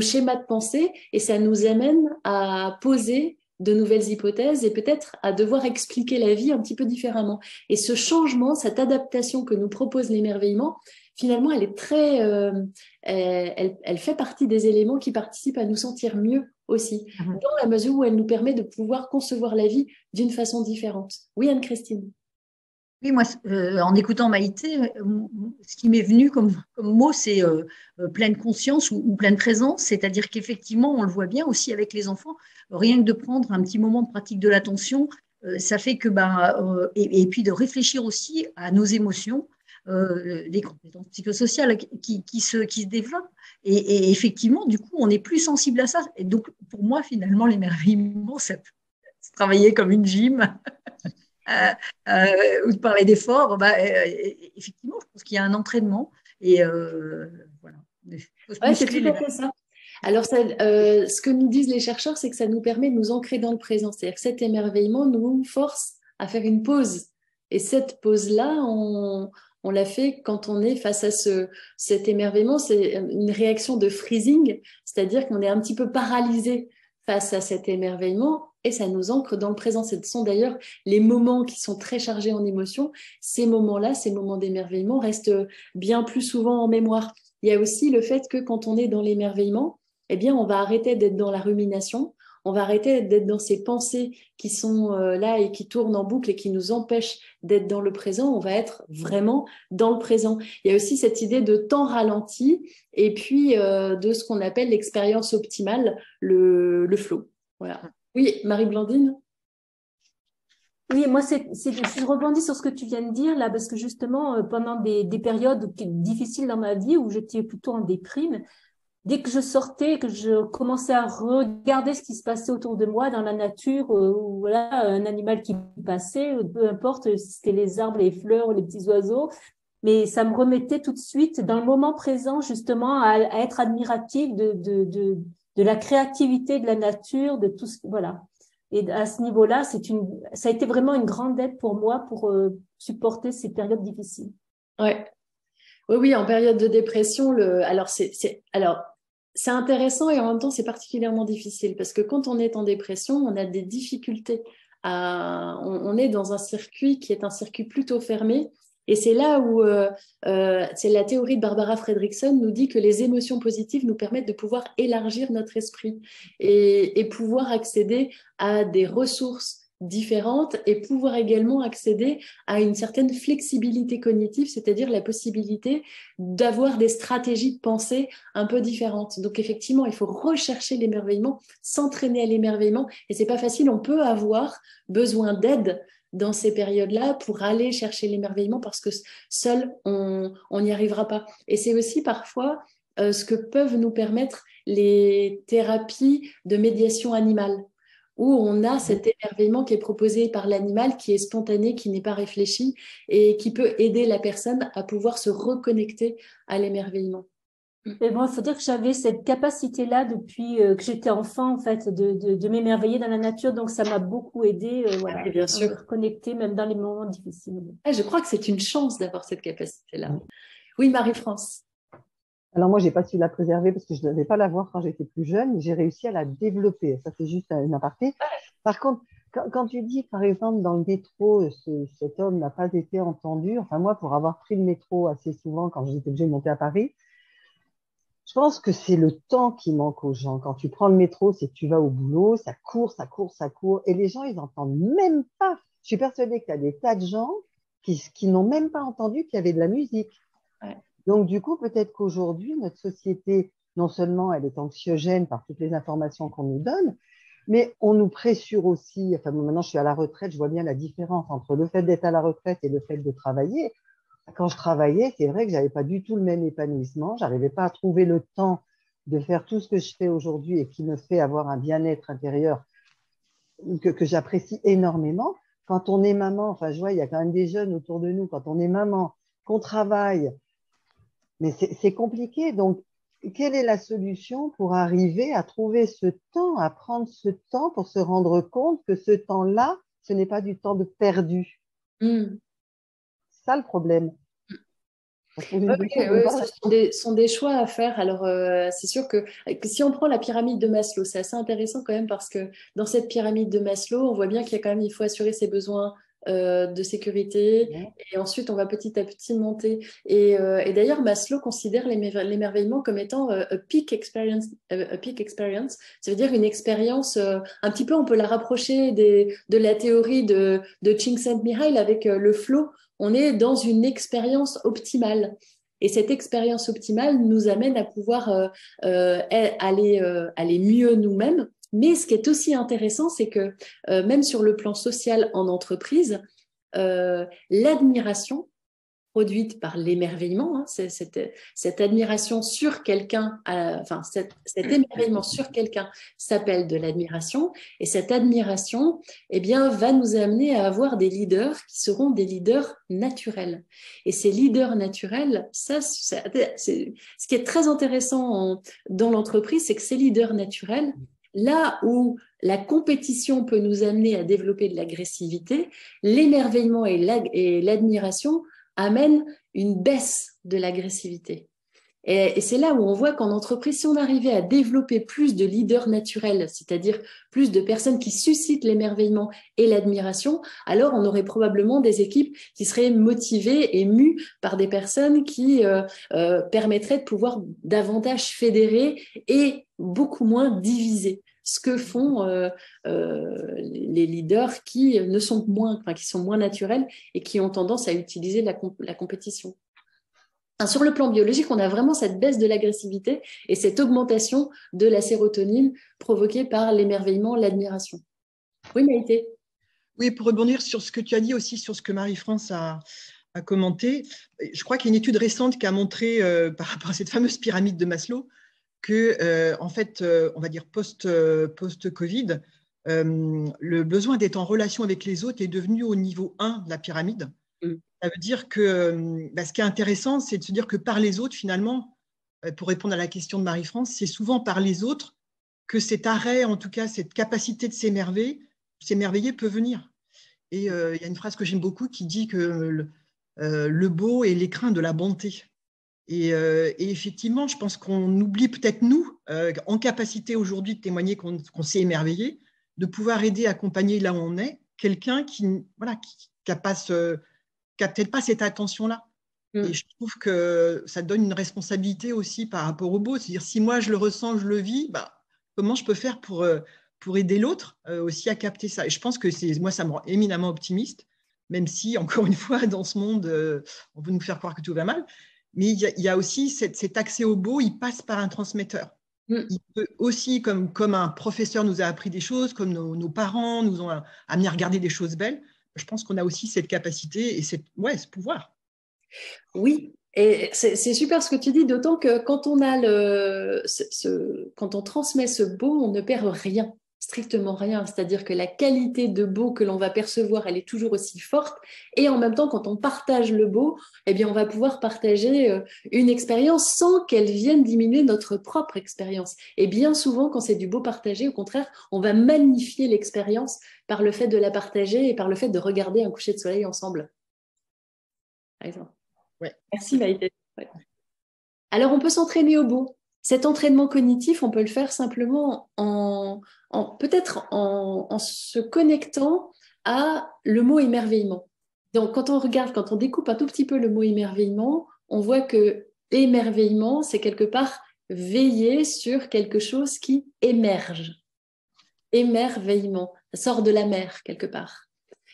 schémas de pensée et ça nous amène à poser de nouvelles hypothèses et peut-être à devoir expliquer la vie un petit peu différemment. Et ce changement, cette adaptation que nous propose l'émerveillement, finalement, elle est très, elle fait partie des éléments qui participent à nous sentir mieux aussi, dans la mesure où elle nous permet de pouvoir concevoir la vie d'une façon différente. Oui, Anne-Christine. Oui, moi, en écoutant Maïté, ce qui m'est venu comme mot, c'est pleine conscience ou pleine présence, c'est-à-dire qu'effectivement, on le voit bien aussi avec les enfants, rien que de prendre un petit moment de pratique de l'attention, ça fait que, et puis de réfléchir aussi à nos émotions, les compétences psychosociales qui se développent. Et effectivement, du coup, on est plus sensible à ça. Et donc, pour moi, finalement, l'émerveillement, ça peut se travailler comme une gym. Ou de parler d'effort, effectivement, je pense qu'il y a un entraînement et voilà. Ouais, c'est tout à fait ça. Alors, ce que nous disent les chercheurs, c'est que ça nous permet de nous ancrer dans le présent. C'est-à-dire que cet émerveillement nous force à faire une pause. Et cette pause-là, on l'a fait quand on est face à cet émerveillement. C'est une réaction de freezing, c'est-à-dire qu'on est un petit peu paralysé face à cet émerveillement et ça nous ancre dans le présent. Ce sont d'ailleurs les moments qui sont très chargés en émotions. Ces moments-là, ces moments d'émerveillement restent bien plus souvent en mémoire. Il y a aussi le fait que quand on est dans l'émerveillement, eh bien, on va arrêter d'être dans la rumination, on va arrêter d'être dans ces pensées qui sont là et qui tournent en boucle et qui nous empêchent d'être dans le présent. On va être vraiment dans le présent. Il y a aussi cette idée de temps ralenti et puis de ce qu'on appelle l'expérience optimale, le flow. Voilà. Oui, Marie-Blandine? Oui, moi, je rebondis sur ce que tu viens de dire là, parce que justement, pendant des périodes difficiles dans ma vie où j'étais plutôt en déprime, dès que je sortais, que je commençais à regarder ce qui se passait autour de moi dans la nature, ou voilà, un animal qui passait, peu importe si c'était les arbres, les fleurs, les petits oiseaux, mais ça me remettait tout de suite dans le moment présent, justement, à être admirative de la créativité de la nature, de tout ce, voilà. Et à ce niveau-là, ça a été vraiment une grande aide pour moi pour supporter ces périodes difficiles. Ouais. Oui, oui, en période de dépression, alors c'est intéressant et en même temps c'est particulièrement difficile parce que quand on est en dépression, on a des difficultés on est dans un circuit qui est un circuit plutôt fermé. Et c'est là où c'est la théorie de Barbara Fredrickson nous dit que les émotions positives nous permettent de pouvoir élargir notre esprit et pouvoir accéder à des ressources différentes et pouvoir également accéder à une certaine flexibilité cognitive, c'est-à-dire la possibilité d'avoir des stratégies de pensée un peu différentes. Donc effectivement, il faut rechercher l'émerveillement, s'entraîner à l'émerveillement et c'est pas facile, on peut avoir besoin d'aide dans ces périodes-là pour aller chercher l'émerveillement parce que seul, on n'y arrivera pas. Et c'est aussi parfois ce que peuvent nous permettre les thérapies de médiation animale où on a cet émerveillement qui est proposé par l'animal, qui est spontané, qui n'est pas réfléchi et qui peut aider la personne à pouvoir se reconnecter à l'émerveillement. Mais bon, il faut dire que j'avais cette capacité-là depuis que j'étais enfant, en fait, de m'émerveiller dans la nature. Donc, ça m'a beaucoup aidé, voilà, bien sûr. à me reconnecter, même dans les moments difficiles. Je crois que c'est une chance d'avoir cette capacité-là. Oui, Marie-France. Alors moi, j'ai pas su la préserver parce que je ne devais pas l'avoir quand j'étais plus jeune. J'ai réussi à la développer. Ça, c'est juste une aparté. Par contre, quand tu dis, par exemple, dans le métro, cet homme n'a pas été entendu. Enfin, moi, pour avoir pris le métro assez souvent quand j'étais obligée de monter à Paris, je pense que c'est le temps qui manque aux gens. Quand tu prends le métro, c'est que tu vas au boulot, ça court, ça court, ça court. Et les gens, ils n'entendent même pas. Je suis persuadée qu'il y a des tas de gens qui n'ont même pas entendu qu'il y avait de la musique. Ouais. Donc, du coup, peut-être qu'aujourd'hui, notre société, non seulement elle est anxiogène par toutes les informations qu'on nous donne, mais on nous pressure aussi. Enfin, maintenant, je suis à la retraite, je vois bien la différence entre le fait d'être à la retraite et le fait de travailler. Quand je travaillais, c'est vrai que j'avais pas du tout le même épanouissement. J'arrivais pas à trouver le temps de faire tout ce que je fais aujourd'hui et qui me fait avoir un bien-être intérieur que j'apprécie énormément. Quand on est maman, enfin, je vois, il y a quand même des jeunes autour de nous, quand on est maman, qu'on travaille, mais c'est compliqué. Donc, quelle est la solution pour arriver à trouver ce temps, à prendre ce temps pour se rendre compte que ce temps-là, ce n'est pas du temps de perdu? Mm. C'est ça le problème. Oui, ce sont des choix à faire. Alors, c'est sûr que si on prend la pyramide de Maslow, c'est assez intéressant quand même parce que dans cette pyramide de Maslow, on voit bien qu'il y a quand même, il faut assurer ses besoins de sécurité et ensuite on va petit à petit monter. Et d'ailleurs, Maslow considère l'émerveillement comme étant a peak experience. A peak experience, ça veut dire une expérience un petit peu, on peut la rapprocher de la théorie de Csikszentmihalyi avec le flow. On est dans une expérience optimale. Et cette expérience optimale nous amène à pouvoir aller mieux nous-mêmes. Mais ce qui est aussi intéressant, c'est que même sur le plan social en entreprise, l'admiration produite par l'émerveillement, hein, cette admiration sur quelqu'un, enfin cet émerveillement sur quelqu'un s'appelle de l'admiration, et cette admiration, eh bien, va nous amener à avoir des leaders qui seront des leaders naturels. Et ces leaders naturels, ce qui est très intéressant dans l'entreprise, c'est que ces leaders naturels, là où la compétition peut nous amener à développer de l'agressivité, l'émerveillement et l'admiration amène une baisse de l'agressivité. Et c'est là où on voit qu'en entreprise, si on arrivait à développer plus de leaders naturels, c'est-à-dire plus de personnes qui suscitent l'émerveillement et l'admiration, alors on aurait probablement des équipes qui seraient motivées et mues par des personnes qui permettraient de pouvoir davantage fédérer et beaucoup moins diviser. Ce que font les leaders qui sont moins naturels et qui ont tendance à utiliser la compétition. Sur le plan biologique, on a vraiment cette baisse de l'agressivité et cette augmentation de la sérotonine provoquée par l'émerveillement, l'admiration. Oui, Maïté? Oui, pour rebondir sur ce que tu as dit aussi, sur ce que Marie-France a commenté, je crois qu'il y a une étude récente qui a montré, par rapport à cette fameuse pyramide de Maslow, que, en fait, on va dire post-Covid, le besoin d'être en relation avec les autres est devenu au niveau 1 de la pyramide. Ça veut dire que ce qui est intéressant, c'est de se dire que par les autres, finalement, pour répondre à la question de Marie-France, c'est souvent par les autres que cet arrêt, en tout cas cette capacité de s'émerveiller peut venir. Et il y a une phrase que j'aime beaucoup qui dit que le beau est l'écrin de la bonté. Et effectivement, je pense qu'on oublie peut-être, nous, en capacité aujourd'hui de témoigner qu'on s'est émerveillé, de pouvoir aider, accompagner là où on est, quelqu'un qui n'a peut-être pas cette attention-là. Et je trouve que ça donne une responsabilité aussi par rapport au beau. C'est-à-dire, si moi je le ressens, je le vis, comment je peux faire pour aider l'autre aussi à capter ça? Et je pense que moi, ça me rend éminemment optimiste, même si, encore une fois, dans ce monde, on veut nous faire croire que tout va mal. Mais il y a aussi cet accès au beau, il passe par un transmetteur. Il peut aussi, comme un professeur nous a appris des choses, comme nos parents nous ont amené à regarder des choses belles, je pense qu'on a aussi cette capacité et ce pouvoir. Oui, et c'est super ce que tu dis, d'autant que quand on a quand on transmet ce beau, on ne perd rien, strictement rien. C'est-à-dire que la qualité de beau que l'on va percevoir, elle est toujours aussi forte. Et en même temps, quand on partage le beau, eh bien, on va pouvoir partager une expérience sans qu'elle vienne diminuer notre propre expérience. Et bien souvent, quand c'est du beau partagé, au contraire, on va magnifier l'expérience par le fait de la partager et par le fait de regarder un coucher de soleil ensemble. Par exemple. Ouais. Merci Maïté. Ouais. Alors on peut s'entraîner au beau. Cet entraînement cognitif, on peut le faire simplement peut-être en se connectant à le mot émerveillement. Donc quand on découpe un tout petit peu le mot émerveillement, on voit que émerveillement, c'est quelque part veiller sur quelque chose qui émerge. Émerveillement, ça sort de la mer quelque part.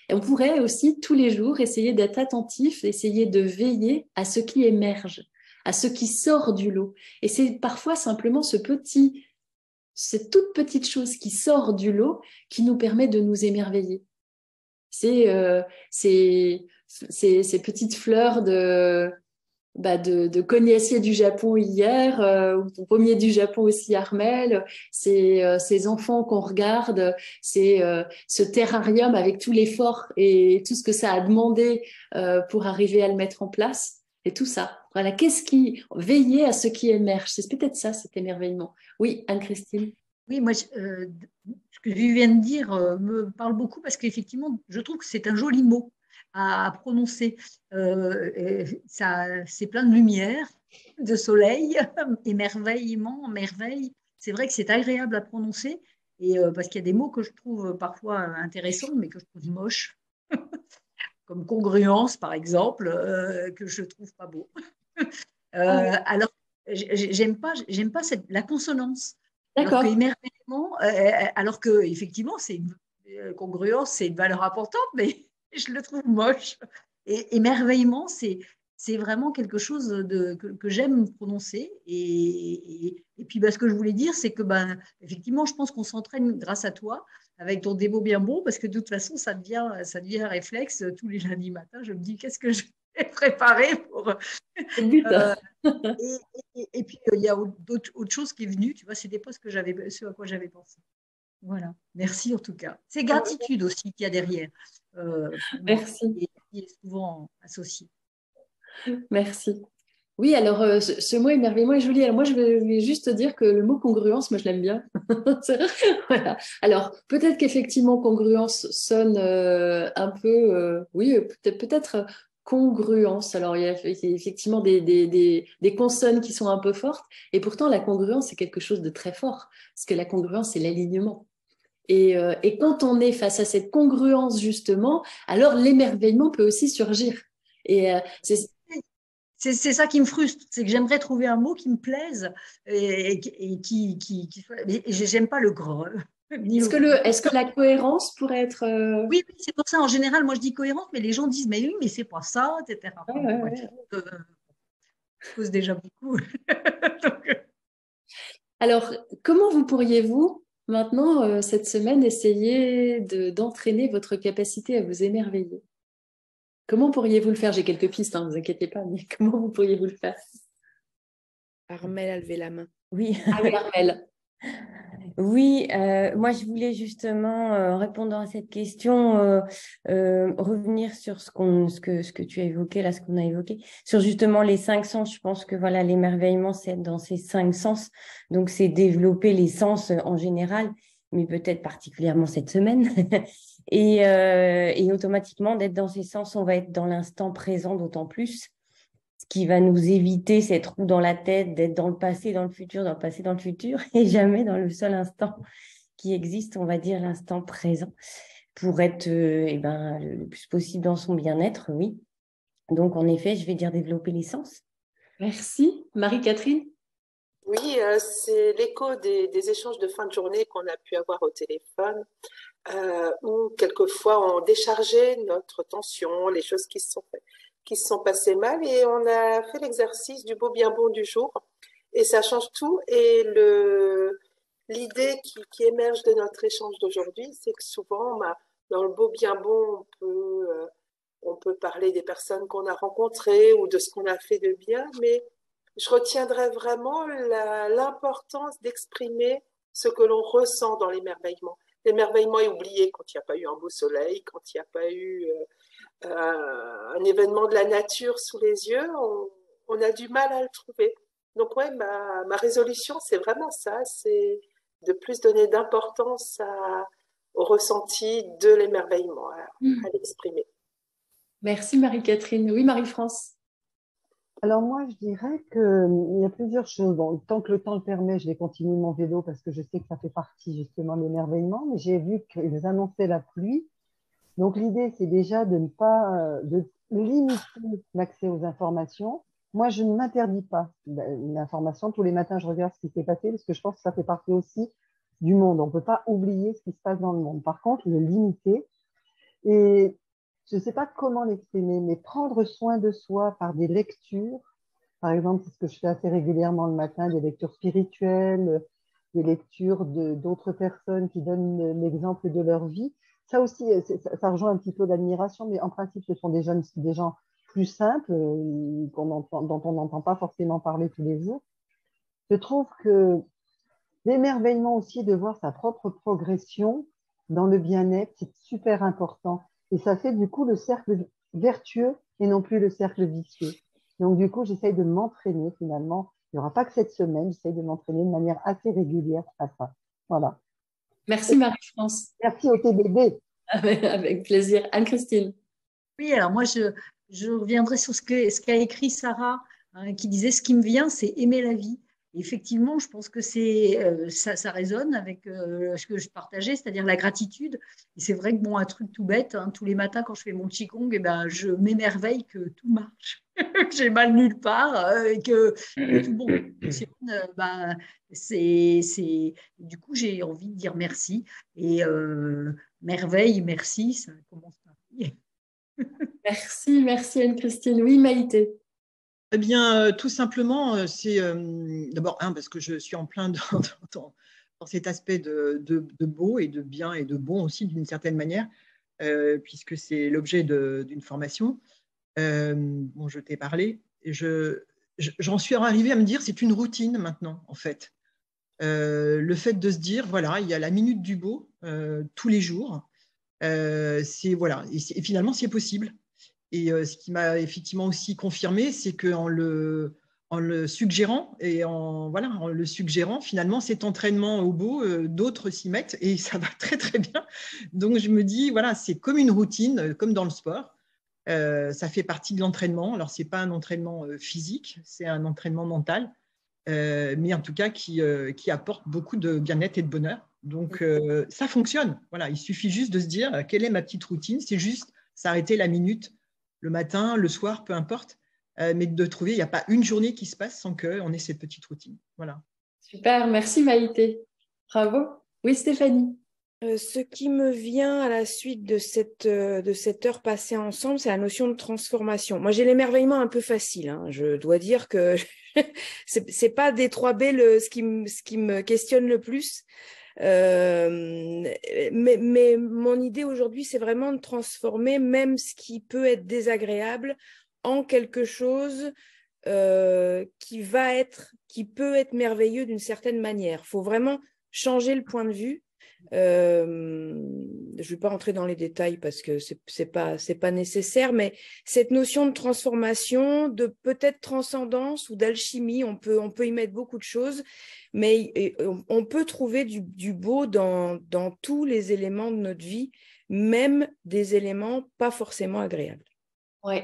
Et on pourrait aussi tous les jours essayer d'être attentif, essayer de veiller à ce qui émerge, à ce qui sort du lot. Et c'est parfois simplement cette toute petite chose qui sort du lot qui nous permet de nous émerveiller. C'est ces petites fleurs de cognacier du Japon hier, ou ton pommier du Japon aussi, Armel, ces enfants qu'on regarde, ce terrarium avec tout l'effort et tout ce que ça a demandé pour arriver à le mettre en place, et tout ça. Voilà, veiller à ce qui émerge, c'est peut-être ça, cet émerveillement. Oui, Anne-Christine. Oui, moi, ce que tu viens de dire me parle beaucoup parce qu'effectivement, je trouve que c'est un joli mot à prononcer. C'est plein de lumière, de soleil, émerveillement, merveille. C'est vrai que c'est agréable à prononcer et parce qu'il y a des mots que je trouve parfois intéressants, mais que je trouve moches, comme congruence, par exemple, que je trouve pas beau. Alors, j'aime pas la consonance. Alors que émerveillement, alors que effectivement, congruence, c'est une valeur importante, mais je le trouve moche. Et émerveillement, c'est vraiment quelque chose que j'aime prononcer. Et puis, ce que je voulais dire, c'est que, effectivement, je pense qu'on s'entraîne grâce à toi, avec ton démo bien bon, parce que de toute façon, ça devient un réflexe. Tous les lundis matins, je me dis, qu'est-ce que je vais préparer pour… Et puis, il y a autre chose qui est venue, tu vois, c'était pas ce à quoi j'avais pensé. Voilà, merci en tout cas. C'est gratitude aussi qu'il y a derrière. Merci. Et qui est souvent associé. Merci. Oui, alors ce mot émerveillement est joli. Alors moi, je vais juste te dire que le mot congruence, moi, je l'aime bien. Voilà. Alors, peut-être qu'effectivement, congruence sonne un peu, oui, peut-être congruence. Alors, il y a effectivement des consonnes qui sont un peu fortes. Et pourtant, la congruence, c'est quelque chose de très fort. Parce que la congruence, c'est l'alignement. Et quand on est face à cette congruence, justement, alors l'émerveillement peut aussi surgir. Et c'est ça qui me frustre, c'est que j'aimerais trouver un mot qui me plaise et qui soit… J'aime pas le gros. Est-ce que la cohérence pourrait être… Oui, c'est pour ça, en général, moi je dis cohérence, mais les gens disent, mais oui, mais c'est pas ça, etc. Ça cause déjà beaucoup. Alors, comment vous maintenant, cette semaine, essayer d'entraîner votre capacité à vous émerveiller? Comment pourriez-vous le faire? J'ai quelques pistes, ne vous inquiétez pas, mais comment vous pourriez-vous le faire? Armel a levé la main. Oui. Ah oui, Armel. Oui, moi je voulais justement, en répondant à cette question, revenir sur ce que tu as évoqué, là, ce qu'on a évoqué, sur justement les 5 sens. Je pense que voilà, l'émerveillement, c'est être dans ces 5 sens. Donc, c'est développer les sens en général, mais peut-être particulièrement cette semaine. Et automatiquement, d'être dans ces sens, on va être dans l'instant présent d'autant plus, ce qui va nous éviter cette roue dans la tête, d'être dans le passé, dans le futur, dans le passé, dans le futur, et jamais dans le seul instant qui existe, on va dire l'instant présent, pour être le plus possible dans son bien-être, oui. Donc, en effet, je vais dire développer les sens. Merci. Marie-Catherine? Oui, c'est l'écho des échanges de fin de journée qu'on a pu avoir au téléphone, où quelquefois on déchargeait notre tension, les choses qui se sont passées mal, et on a fait l'exercice du beau bien bon du jour, et ça change tout. Et l'idée qui émerge de notre échange d'aujourd'hui, c'est que souvent, dans le beau bien bon, on peut parler des personnes qu'on a rencontrées ou de ce qu'on a fait de bien, mais je retiendrai vraiment l'importance d'exprimer ce que l'on ressent dans l'émerveillement. L'émerveillement est oublié quand il n'y a pas eu un beau soleil, quand il n'y a pas eu un événement de la nature sous les yeux, on a du mal à le trouver. Donc ouais, ma résolution, c'est vraiment ça, c'est de plus donner d'importance au ressenti de l'émerveillement, à l'exprimer. Merci Marie-Catherine. Oui, Marie-France. Alors moi, je dirais qu'il y a plusieurs choses. Bon, tant que le temps le permet, je vais continuer mon vélo parce que je sais que ça fait partie justement de l'émerveillement, mais j'ai vu qu'ils annonçaient la pluie. Donc l'idée, c'est déjà de ne pas de limiter l'accès aux informations. Moi, je ne m'interdis pas l'information. Tous les matins, je regarde ce qui s'est passé parce que je pense que ça fait partie aussi du monde. On ne peut pas oublier ce qui se passe dans le monde. Par contre, le limiter. Et je ne sais pas comment l'exprimer, mais prendre soin de soi par des lectures, Par exemple, c'est ce que je fais assez régulièrement le matin, des lectures spirituelles, des lectures d'autres personnes qui donnent l'exemple de leur vie. Ça aussi, ça rejoint un petit peu l'admiration, mais en principe, ce sont des gens plus simples, dont on n'entend pas forcément parler tous les jours. Je trouve que l'émerveillement aussi de voir sa propre progression dans le bien-être, c'est super important. Et ça fait du coup le cercle vertueux et non plus le cercle vicieux. Donc du coup, j'essaye de m'entraîner finalement. Il n'y aura pas que cette semaine, j'essaye de m'entraîner de manière assez régulière à ça. Voilà. Merci Marie-France. Merci au TBB. Avec plaisir. Anne-Christine. Oui, alors moi, je reviendrai sur ce qu'a écrit Sarah, hein, qui disait ce qui me vient, c'est aimer la vie. Et effectivement, je pense que ça résonne avec ce que je partageais, c'est-à-dire la gratitude. Et c'est vrai que bon, un truc tout bête, hein, tous les matins quand je fais mon qigong, eh ben, je m'émerveille que tout marche, que j'ai mal nulle part et que tout bon fonctionne. Ben, du coup, j'ai envie de dire merci. Et merveille, merci, ça commence par oui. Merci Anne-Christine. Oui, Maïté. Eh bien, tout simplement, c'est d'abord, parce que je suis en plein dans cet aspect de beau et de bien et de bon aussi, d'une certaine manière, puisque c'est l'objet d'une formation. Bon, je t'ai parlé. J'en suis arrivée à me dire, c'est une routine maintenant, en fait. Le fait de se dire, voilà, il y a la minute du beau tous les jours. Voilà, et finalement, c'est possible. Et ce qui m'a effectivement aussi confirmé, c'est qu'en le suggérant, finalement, cet entraînement au beau, d'autres s'y mettent et ça va très, très bien. Donc, je me dis, voilà, c'est comme une routine, comme dans le sport. Ça fait partie de l'entraînement. Alors, ce n'est pas un entraînement physique, c'est un entraînement mental, mais en tout cas qui apporte beaucoup de bien-être et de bonheur. Donc, ça fonctionne. Voilà, il suffit juste de se dire, quelle est ma petite routine? C'est juste s'arrêter la minute le matin, le soir, peu importe, mais de trouver, il n'y a pas une journée qui se passe sans qu'on ait cette petite routine. Voilà. Super, merci Maïté. Bravo. Oui, Stéphanie. Ce qui me vient à la suite de cette heure passée ensemble, c'est la notion de transformation. Moi, j'ai l'émerveillement un peu facile, hein. Je dois dire que c'est pas des 3B ce qui me questionne le plus. Mais mon idée aujourd'hui, c'est vraiment de transformer même ce qui peut être désagréable en quelque chose qui peut être merveilleux d'une certaine manière. Il faut vraiment changer le point de vue. Je ne vais pas rentrer dans les détails parce que c'est pas nécessaire, mais cette notion de transformation, de peut-être transcendance ou d'alchimie, on peut y mettre beaucoup de choses, mais on peut trouver du beau dans tous les éléments de notre vie, même des éléments pas forcément agréables. Oui.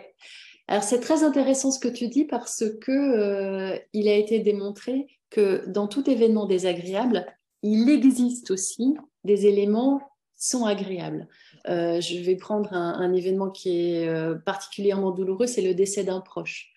Alors, c'est très intéressant ce que tu dis parce que il a été démontré que dans tout événement désagréable, il existe aussi des éléments qui sont agréables. Je vais prendre un événement qui est particulièrement douloureux, c'est le décès d'un proche.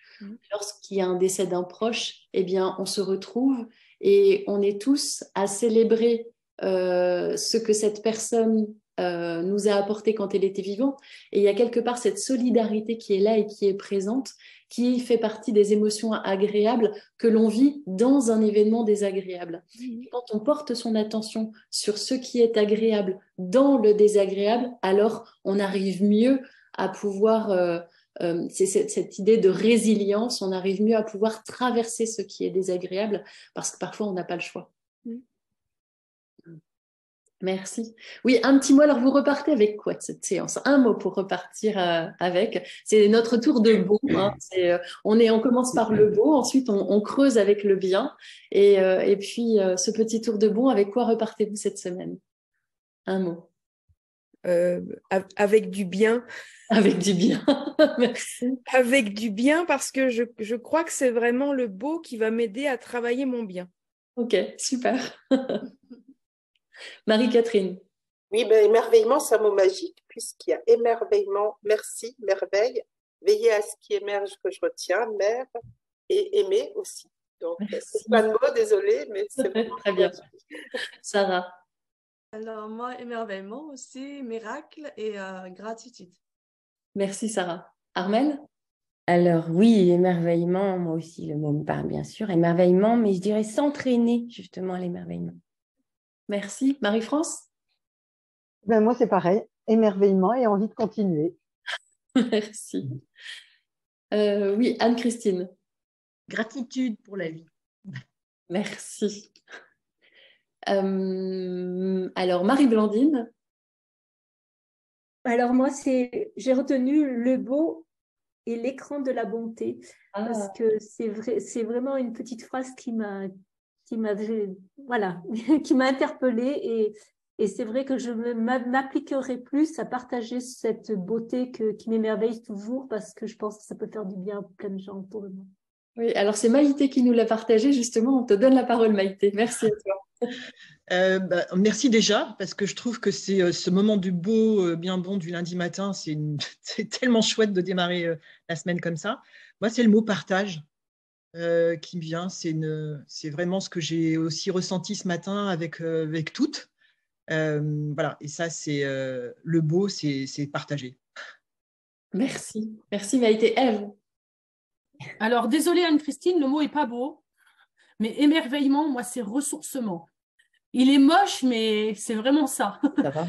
Lorsqu'il y a un décès d'un proche, eh bien, on se retrouve et on est tous à célébrer ce que cette personne nous a apporté quand elle était vivante. Et il y a quelque part cette solidarité qui est là et qui est présente, qui fait partie des émotions agréables que l'on vit dans un événement désagréable. Et quand on porte son attention sur ce qui est agréable dans le désagréable, alors on arrive mieux à pouvoir... c'est cette idée de résilience, on arrive mieux à pouvoir traverser ce qui est désagréable parce que parfois on n'a pas le choix. Merci. Oui, un petit mot. Alors, vous repartez avec quoi de cette séance? Un mot pour repartir avec. C'est notre tour de beau. Hein. On commence par le beau, ensuite on creuse avec le bien. Et puis, ce petit tour de bon, avec quoi repartez-vous cette semaine? Un mot. Avec du bien. Avec du bien. Merci. Avec du bien parce que je crois que c'est vraiment le beau qui va m'aider à travailler mon bien. Ok, super. Marie-Catherine. Oui, ben, émerveillement, c'est un mot magique, puisqu'il y a émerveillement, merci, merveille, veiller à ce qui émerge que je retiens, mère, et aimer aussi. Donc, c'est plein de mots, désolée, mais c'est vraiment très bien. Sarah. Alors, moi, émerveillement aussi, miracle et gratitude. Merci, Sarah. Armelle? Alors oui, émerveillement, moi aussi le mot me parle bien sûr, émerveillement, mais je dirais s'entraîner justement à l'émerveillement. Merci. Marie-France? Ben, moi, c'est pareil, émerveillement et envie de continuer. Merci. Oui, Anne-Christine. Gratitude pour la vie. Merci. Alors, Marie-Blandine? Alors moi, j'ai retenu le beau et l'écran de la bonté, parce que c'est vraiment une petite phrase voilà, qui m'a interpellée et c'est vrai que je m'appliquerai plus à partager cette beauté qui m'émerveille toujours parce que je pense que ça peut faire du bien à plein de gens autour de moi. Oui, alors c'est Maïté qui nous l'a partagé, justement. On te donne la parole, Maïté. Merci à toi. Merci déjà, parce que je trouve que c'est ce moment du beau, bien bon du lundi matin, c'est tellement chouette de démarrer la semaine comme ça. Moi, c'est le mot partage qui me vient. C'est vraiment ce que j'ai aussi ressenti ce matin avec toutes. Voilà, et ça, c'est le beau, c'est partager. Merci. Merci, Maïté. Ève? Alors, désolée Anne-Christine, le mot est pas beau, mais émerveillement, moi, c'est ressourcement. Il est moche, mais c'est vraiment ça. Ça va.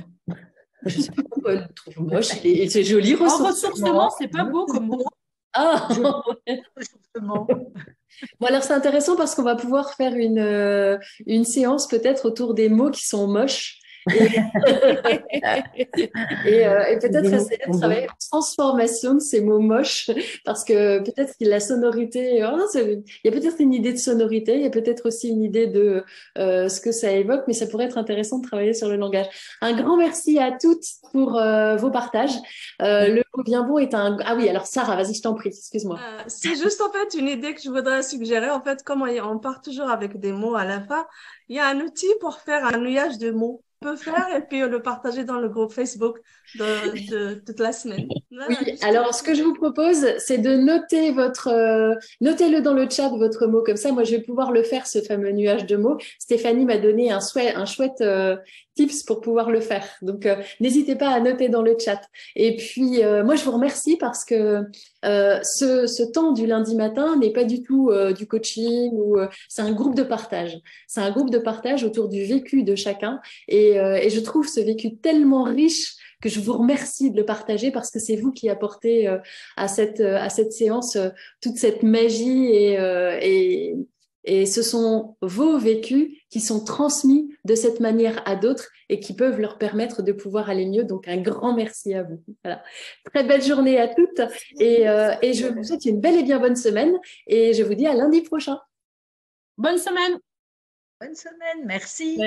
Je ne sais pas pourquoi elle le trouve moche. C'est joli, ressourcement, c'est pas beau comme mot. Ah, Ressourcement. Bon, alors c'est intéressant parce qu'on va pouvoir faire une séance peut-être autour des mots qui sont moches. Et peut-être essayer de travailler la transformation de ces mots moches parce que peut-être que la sonorité, il y a peut-être une idée de sonorité, il y a peut-être aussi une idée de ce que ça évoque, mais ça pourrait être intéressant de travailler sur le langage. Un grand merci à toutes pour vos partages. Le mot bien bon est un... Ah oui, alors Sarah, vas-y, je t'en prie, excuse-moi. C'est juste en fait une idée que je voudrais suggérer. En fait, comme on part toujours avec des mots à la fin, il y a un outil pour faire un nuage de mots. Peut faire et puis le partager dans le groupe Facebook de toute la semaine. Oui, alors ce que je vous propose, c'est de noter notez-le dans le chat votre mot comme ça. Moi, je vais pouvoir le faire, ce fameux nuage de mots. Stéphanie m'a donné un chouette tips pour pouvoir le faire. Donc, n'hésitez pas à noter dans le chat. Et puis, moi, je vous remercie parce que ce temps du lundi matin n'est pas du tout du coaching ou c'est un groupe de partage. C'est un groupe de partage autour du vécu de chacun. Et je trouve ce vécu tellement riche que je vous remercie de le partager parce que c'est vous qui apportez à cette séance toute cette magie et ce sont vos vécus qui sont transmis de cette manière à d'autres et qui peuvent leur permettre de pouvoir aller mieux. Donc, un grand merci à vous. Voilà. Très belle journée à toutes et je vous souhaite une belle et bien bonne semaine et je vous dis à lundi prochain. Bonne semaine. Bonne semaine, merci.